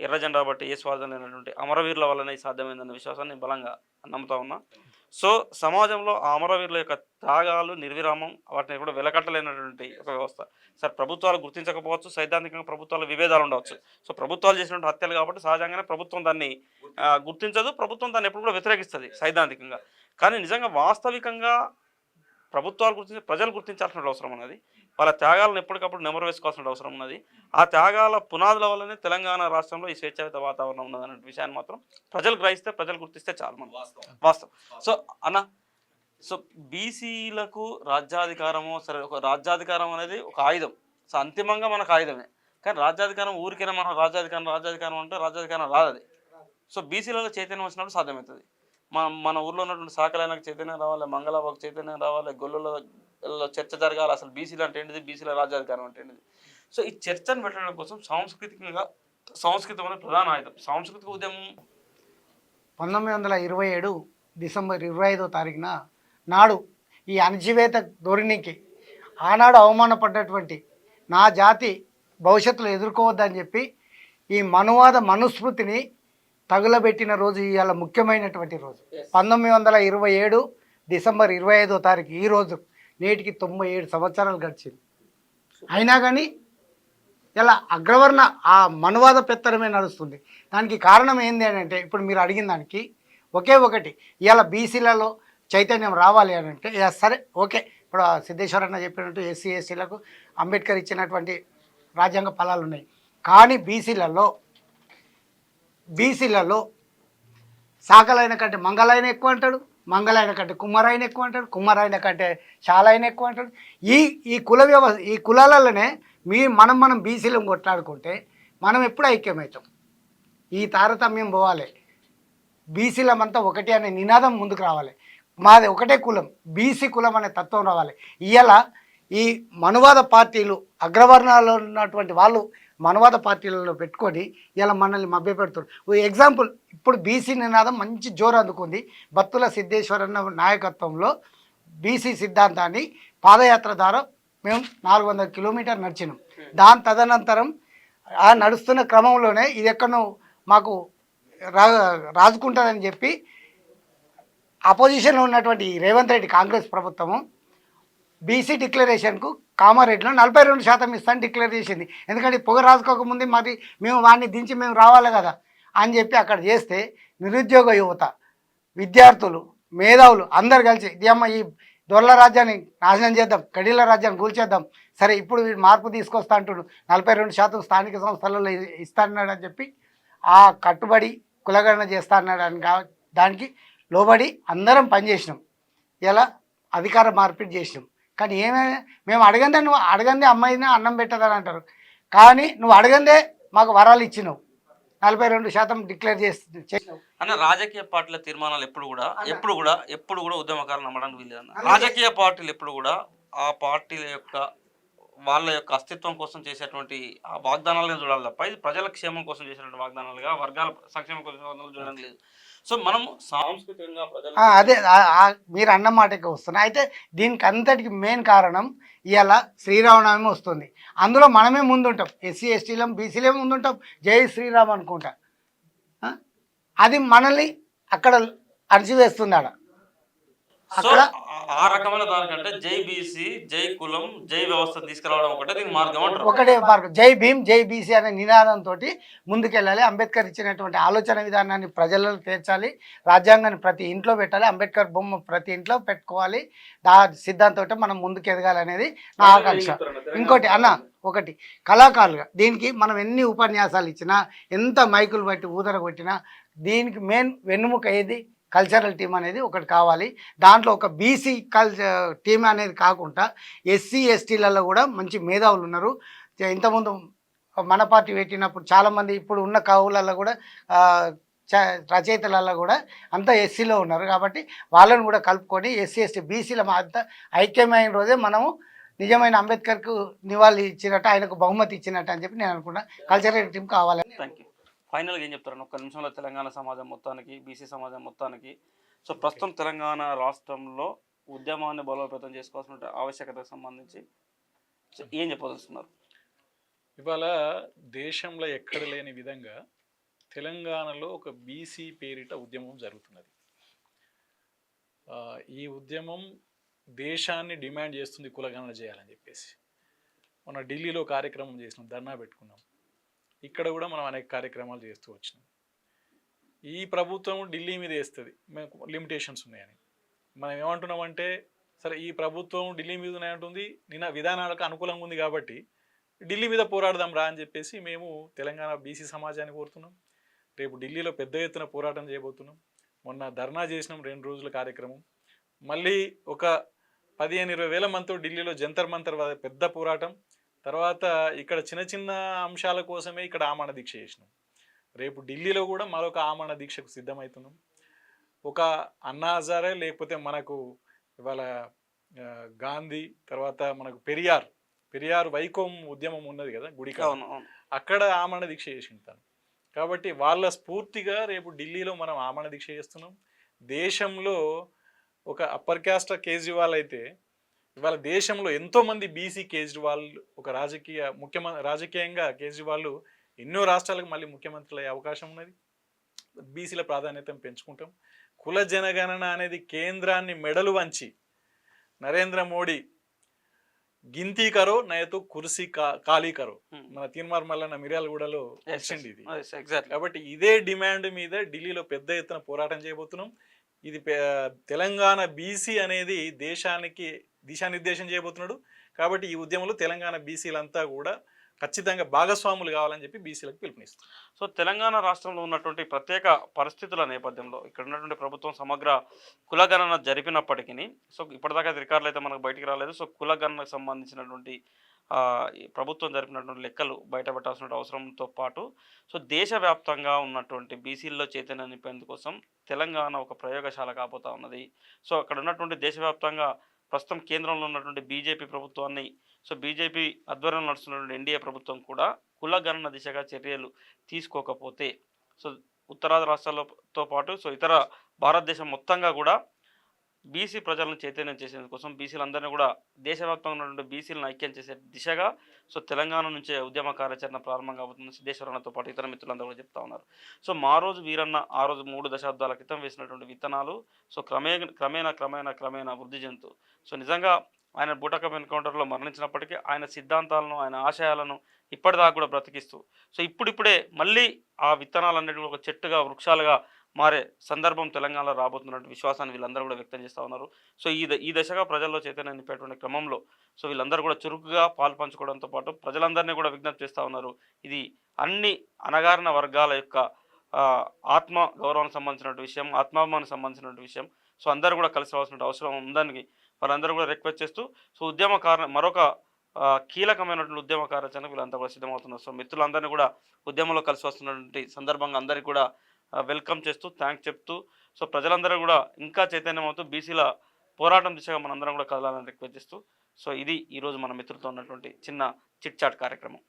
ఎర్రజెండా బట్టి ఏ స్వార్థం లేనటువంటి అమరవీరుల వల్లనే సాధ్యమైందన్న విశ్వాసాన్ని బలంగా నమ్ముతా ఉన్నా. సో సమాజంలో ఆ అమరవీరుల యొక్క త్యాగాలు నిర్విరామం వాటిని కూడా వెలకట్టలేనటువంటి ఒక వ్యవస్థ. సార్ ప్రభుత్వాలు గుర్తించకపోవచ్చు, సైద్ధాంతికంగా ప్రభుత్వాల విభేదాలు ఉండవచ్చు. సో ప్రభుత్వాలు చేసినటువంటి హత్యలు కాబట్టి సహజంగానే ప్రభుత్వం దాన్ని గుర్తించదు, ప్రభుత్వం దాన్ని ఎప్పుడు కూడా వ్యతిరేకిస్తుంది సైద్ధాంతికంగా. కానీ నిజంగా వాస్తవికంగా ప్రభుత్వాలు ప్రజలు గుర్తించాల్సిన అవసరం ఉన్నది, వాళ్ళ త్యాగాలను ఎప్పటికప్పుడు నెమరు వేసుకోవాల్సిన అవసరం ఉన్నది. ఆ త్యాగాల పునాదుల వల్లనే తెలంగాణ రాష్ట్రంలో ఈ స్వేచ్ఛాయుత వాతావరణం ఉన్నదనే విషయాన్ని మాత్రం ప్రజలు గ్రహిస్తే, ప్రజలు గుర్తిస్తే చాలు మనం వాస్తవం. సో బీసీలకు రాజ్యాధికారము సరే, ఒక రాజ్యాధికారం అనేది ఒక ఆయుధం. సో అంతిమంగా మనకు ఆయుధమే, కానీ రాజ్యాధికారం ఊరికైనా మనం రాజ్యాధికారం అంటే రాజ్యాధికారం రాదు అది. సో బీసీలలో చైతన్యం వచ్చినప్పుడు సాధ్యమవుతుంది. మన ఊర్లో ఉన్నటువంటి శాఖలైనకు చైతన్యం రావాలి, మంగళాబాబు చైతన్యం రావాలి, గొల్లులో చర్చ జరగాలి, అసలు బీసీలు అంటే ఏంటిది, బీసీల రాజ్యాధికారం అంటే ఏంటిది. సో ఈ చర్చను పెట్టడం కోసం సంస్కృతం అనే ప్రధాన ఆయుధం. సాంస్కృతిక ఉద్యమం 1927 డిసెంబర్ 25వ తారీఖున నాడు ఈ అణచివేత ధోరణికి ఆనాడు అవమానపడ్డటువంటి నా జాతి భవిష్యత్తులో ఎదుర్కోవద్దని చెప్పి ఈ మనువాద మనుస్మృతిని తగులబెట్టిన రోజు ఇవాళ ముఖ్యమైనటువంటి రోజు. 1927 డిసెంబర్ 25వ తారీఖు ఈ రోజు నేటికి 97 సంవత్సరాలు గడిచింది. అయినా కానీ ఇలా అగ్రవర్ణ ఆ మనువాద పెత్తనమే నడుస్తుంది. దానికి కారణం ఏంది అని అంటే ఇప్పుడు మీరు అడిగిన దానికి ఒకే ఒకటి, ఇవాళ బీసీలలో చైతన్యం రావాలి అని అంటే సరే ఓకే, ఇప్పుడు సిద్ధేశ్వర అన్న చెప్పినట్టు ఎస్సీ ఎస్టీలకు అంబేద్కర్ ఇచ్చినటువంటి రాజ్యాంగ ఫలాలు ఉన్నాయి. కానీ బీసీలలో శాఖలైన కంటే మంగళైన ఎక్కువ అంటాడు, మంగళైన కంటే కుమ్మరైన ఎక్కువ అంటాడు, కుమ్మరైన కంటే శాలైన ఎక్కువ అంటాడు. ఈ కుల వ్యవస్థ, ఈ కులాలలోనే మనం బీసీలను కొట్లాడుకుంటే మనం ఎప్పుడు ఐక్యమవుతాం? ఈ తారతమ్యం పోవాలి, బీసీలమంతా ఒకటి అనే నినాదం ముందుకు రావాలి. మాది ఒకటే కులం, బీసీ కులం అనే తత్వం రావాలి. ఇవాళ ఈ మనువాద పార్టీలు అగ్రవర్ణాల్లో ఉన్నటువంటి వాళ్ళు మనువాద పార్టీలలో పెట్టుకొని ఇలా మనల్ని మభ్యపెడుతున్నారు. ఎగ్జాంపుల్ ఇప్పుడు బీసీ నినాదం మంచి జోరు అందుకుంది. బత్తుల సిద్ధేశ్వరన్న నాయకత్వంలో బీసీ సిద్ధాంతాన్ని పాదయాత్ర ద్వారా మేము 400 కిలోమీటర్ నడిచినాం. దాని తదనంతరం ఆ నడుస్తున్న క్రమంలోనే ఇది ఎక్కడో మాకు రాజుకుంటుందని చెప్పి అపోజిషన్లో ఉన్నటువంటి రేవంత్ రెడ్డి కాంగ్రెస్ ప్రభుత్వము బీసీ డిక్లరేషన్కు కామారెడ్డిలో 42% ఇస్తాను డిక్లేర్ చేసింది. ఎందుకంటే పొగ రాసుకోకముందే మరి మేము వాడిని దించి మేము రావాలి కదా అని చెప్పి అక్కడ చేస్తే నిరుద్యోగ యువత, విద్యార్థులు, మేధావులు అందరు కలిసి ఇదేమ్మా ఈ దొరల రాజ్యాన్ని నాశనం చేద్దాం, గడిల రాజ్యాన్ని కూల్చేద్దాం, సరే ఇప్పుడు వీడు మార్పు తీసుకొస్తా అంటున్నాడు, 42% స్థానిక సంస్థలలో ఇస్తానన్నాడు అని చెప్పి ఆ కట్టుబడి కులగణన చేస్తా అన్నాడు. దానికి లోబడి అందరం పనిచేసినాం. ఇలా అధికార మార్పిడి చేసినాం. కానీ ఏమైనా మేము అడగందే, నువ్వు అడగందే అమ్మాయినా అన్నం పెట్టదని అంటారు. కానీ నువ్వు అడగందే మాకు వరాలు ఇచ్చినావు, 42% డిక్లేర్ చేసినావు. అన్న రాజకీయ పార్టీల తీర్మానాలు ఎప్పుడు కూడా ఉద్యమకారులు నమ్మడానికి వీల్లేదన్న. రాజకీయ పార్టీలు ఎప్పుడు కూడా ఆ పార్టీల యొక్క వాళ్ళ యొక్క అస్తిత్వం కోసం చేసేటువంటి ఆ వాగ్దానాలను చూడాలి తప్ప ఇది ప్రజల క్షేమం కోసం చేసేటువంటి వాగ్దానాలుగా, వర్గాల సంక్షేమం కోసం చూడడం లేదు. సో మనం సాంస్కృతికంగా అదే మీరు అన్న మాటకి వస్తున్నా. అయితే దీనికి అంతటికి మెయిన్ కారణం ఇవాళ శ్రీరామనవమి వస్తుంది. అందులో మనమే ముందుంటాం, ఎస్సీ ఎస్టీలం బీసీలే ముందుంటాం, జై శ్రీరామ్ అనుకుంటా. అది మనల్ని అక్కడ అణచివేస్తుంది. అక్కడ ఆ రకమైన దానికంటే జై బీసీ, జై కులం, జై వ్యవస్థ తీసుకురావడం ఒకటే దీనికి మార్గం అంటారు. ఒకటే మార్గం, జై భీమ్ జై బీసీ అనే నినాదంతో ముందుకెళ్ళాలి. అంబేద్కర్ ఇచ్చినటువంటి ఆలోచన విధానాన్ని ప్రజలలో తీర్చాలి, రాజ్యాంగాన్ని ప్రతి ఇంట్లో పెట్టాలి, అంబేద్కర్ బొమ్మ ప్రతి ఇంట్లో పెట్టుకోవాలి. ఆ సిద్ధాంతంతో మనం ముందుకు ఎదగాలనేది నా ఆకాంక్ష. ఇంకోటి అన్న, ఒకటి కళాకారులుగా దీనికి మనం ఎన్ని ఉపన్యాసాలు ఇచ్చినా, ఎంత మైకులు బట్టి ఊదర కొట్టినా, దీనికి మెయిన్ వెన్నుముక ఏది? కల్చరల్ టీం అనేది ఒకటి కావాలి. దాంట్లో ఒక బీసీ టీం అనేది కాకుండా ఎస్సీ ఎస్టీలలో కూడా మంచి మేధావులు ఉన్నారు. ఇంతకుముందు మన పార్టీ పెట్టినప్పుడు చాలామంది ఇప్పుడు ఉన్న కవులలో కూడా రచయితలలో కూడా అంతా ఎస్సీలో ఉన్నారు. కాబట్టి వాళ్ళని కూడా కలుపుకొని ఎస్సీ ఎస్టీ బీసీల అంతా ఐక్యమైన రోజే మనము నిజమైన అంబేద్కర్కు నివాళి ఇచ్చినట్టు, ఆయనకు బహుమతి ఇచ్చినట్టు అని చెప్పి నేను అనుకున్నా. కల్చరల్ టీం కావాలని. Thank you. ఫైనల్గా ఏం చెప్తారన్న ఒక్క నిమిషంలో తెలంగాణ సమాజం మొత్తానికి, బీసీ సమాజం మొత్తానికి? సో ప్రస్తుతం తెలంగాణ రాష్ట్రంలో ఉద్యమాన్ని బలోపేతం చేసుకోవాల్సిన ఆవశ్యకతకు సంబంధించి ఏం చెప్పదలుస్తున్నారు? ఇవాళ దేశంలో ఎక్కడ లేని విధంగా తెలంగాణలో ఒక బీసీ పేరిట ఉద్యమం జరుగుతున్నది. ఈ ఉద్యమం దేశాన్ని డిమాండ్ చేస్తుంది కులగణన చేయాలని చెప్పేసి. మన ఢిల్లీలో కార్యక్రమం చేసినాం, ధర్నా పెట్టుకున్నాం. ఇక్కడ కూడా మనం అనేక కార్యక్రమాలు చేస్తూ వచ్చినాం. ఈ ప్రభుత్వం ఢిల్లీ మీద వేస్తుంది, మేము లిమిటేషన్స్ ఉన్నాయని. మనం ఏమంటున్నామంటే, సరే ఈ ప్రభుత్వం ఢిల్లీ మీద ఉన్నాయంటుంది, నిన్న విధానాలకు అనుకూలంగా ఉంది కాబట్టి ఢిల్లీ మీద పోరాడదాం రా అని చెప్పేసి మేము తెలంగాణ బీసీ సమాజాన్ని కోరుతున్నాం. రేపు ఢిల్లీలో పెద్ద ఎత్తున పోరాటం చేయబోతున్నాం. మొన్న ధర్నా చేసినాం, 2 రోజుల కార్యక్రమం. మళ్ళీ ఒక 15-20 వేల మందితో ఢిల్లీలో జంతర్ మంతర్ పెద్ద పోరాటం. తర్వాత ఇక్కడ చిన్న చిన్న అంశాల కోసమే ఇక్కడ ఆమరణ దీక్ష చేసినాం. రేపు ఢిల్లీలో కూడా మరొక ఆమరణ దీక్షకు సిద్ధమవుతున్నాం. ఒక అన్నా హజారే లేకపోతే మనకు ఇవాళ గాంధీ, తర్వాత మనకు పెరియార్ వైకోం ఉద్యమం ఉన్నది కదా గుడికాడ, అవును అవును అక్కడ ఆమరణ దీక్ష చేసిండు తను. కాబట్టి వాళ్ళ స్ఫూర్తిగా రేపు ఢిల్లీలో మనం ఆమరణ దీక్ష చేస్తున్నాం. దేశంలో ఒక అప్పర్ క్యాస్ట్ కేజ్రీవాల్ అయితే ఇవాళ దేశంలో ఎంతో మంది బీసీ కేజ్రీవాల్ ఒక రాజకీయంగా కేజ్రీవాల్ ఎన్నో రాష్ట్రాలకు మళ్ళీ ముఖ్యమంత్రులు అయ్యే అవకాశం ఉన్నది. బీసీల ప్రాధాన్యతను పెంచుకుంటాం. కుల జనగణన అనేది కేంద్రాన్ని మెడలు వంచి నరేంద్ర మోడీ గింతీ కరో నయతో కుర్సీ ఖాళీ కరో, మన తీన్మార్ మల్లన్న మిర్యాలగూడలో వచ్చింది ఇది. ఎగ్జాక్ట్లీ. కాబట్టి ఇదే డిమాండ్ మీద ఢిల్లీలో పెద్ద ఎత్తున పోరాటం చేయబోతున్నాం. ఇది తెలంగాణ బీసీ అనేది దేశానికి దిశానిర్దేశం చేయబోతున్నాడు. కాబట్టి ఈ ఉద్యమంలో తెలంగాణ బీసీలంతా కూడా ఖచ్చితంగా భాగస్వాములు కావాలని చెప్పి బీసీలకు పిలుపునిస్తారు. సో తెలంగాణ రాష్ట్రంలో ఉన్నటువంటి ప్రత్యేక పరిస్థితుల నేపథ్యంలో ఇక్కడ ఉన్నటువంటి ప్రభుత్వం సమగ్ర కులగణన జరిపినప్పటికీ, సో ఇప్పటిదాకా అధికారులు అయితే మనకు బయటికి రాలేదు. సో కులగణనకు సంబంధించినటువంటి ఈ ప్రభుత్వం జరిపినటువంటి లెక్కలు బయటపెట్టాల్సిన అవసరంతో పాటు, సో దేశవ్యాప్తంగా ఉన్నటువంటి బీసీల్లో చైతన్యం నింపేందుకోసం తెలంగాణ ఒక ప్రయోగశాల కాబోతా ఉన్నది. సో అక్కడ ఉన్నటువంటి దేశవ్యాప్తంగా ప్రస్తుతం కేంద్రంలో ఉన్నటువంటి బీజేపీ ప్రభుత్వాన్ని, సో బీజేపీ ఆధ్వర్యంలో నడుస్తున్నటువంటి ఎన్డీఏ ప్రభుత్వం కూడా కులగణన దిశగా చర్యలు తీసుకోకపోతే, సో ఉత్తరాది రాష్ట్రాలతో పాటు సో ఇతర భారతదేశం మొత్తంగా కూడా బీసీ ప్రజలను చైతన్యం చేసేందుకోసం బీసీలందరినీ కూడా దేశవ్యాప్తంగా ఉన్నటువంటి బీసీలను ఐక్యం చేసే దిశగా సో తెలంగాణ నుంచే ఉద్యమ కార్యాచరణ ప్రారంభం కాబోతుంది. సిద్ధేశ్వరన్నతో పాటు ఇతర మిత్రులందరూ కూడా చెప్తా ఉన్నారు. సో మా రోజు వీరన్న ఆ రోజు 3 దశాబ్దాల క్రితం వేసినటువంటి విత్తనాలు సో క్రమేణా వృద్ధి చెందుతూ, సో నిజంగా ఆయన బూటకప్ ఎన్కౌంటర్లో మరణించినప్పటికీ ఆయన సిద్ధాంతాలను, ఆయన ఆశయాలను ఇప్పటిదాకా కూడా బ్రతికిస్తూ, సో ఇప్పుడిప్పుడే మళ్ళీ ఆ విత్తనాలన్నిటి ఒక చెట్టుగా, వృక్షాలుగా మారే సందర్భం తెలంగాణలో రాబోతున్నటువంటి విశ్వాసాన్ని వీళ్ళందరూ కూడా వ్యక్తం చేస్తూ ఉన్నారు. సో ఈ దశగా ప్రజల్లో చైతన్యం నింపేటువంటి క్రమంలో సో వీళ్ళందరూ కూడా చురుకుగా పాల్పంచుకోవడంతో పాటు ప్రజలందరినీ కూడా విజ్ఞప్తి చేస్తూ ఉన్నారు. ఇది అన్ని అణగారిన వర్గాల యొక్క ఆత్మ గౌరవానికి సంబంధించినటువంటి విషయం, ఆత్మాభిమానికి సంబంధించినటువంటి విషయం. సో అందరూ కూడా కలిసి రావాల్సిన అవసరం ఉందని వాళ్ళందరూ కూడా రిక్వెస్ట్ చేస్తూ, సో మరొక కీలకమైనటువంటి ఉద్యమ కార్యాచరణకు వీళ్ళంతా కూడా సిద్ధమవుతున్నారు. సో మిత్రులందరినీ కూడా ఉద్యమంలో కలిసి వస్తున్నటువంటి సందర్భంగా అందరికీ కూడా వెల్కమ్ చేస్తూ, థ్యాంక్స్ చెప్తూ, సో ప్రజలందరూ కూడా ఇంకా చైతన్యం అవుతూ బీసీల పోరాటం దిశగా మనందరం కూడా కదలాలని రిక్వెస్ట్ చేస్తూ, సో ఇది ఈరోజు మన మిత్రులతో ఉన్నటువంటి చిన్న చిట్ చాట్ కార్యక్రమం.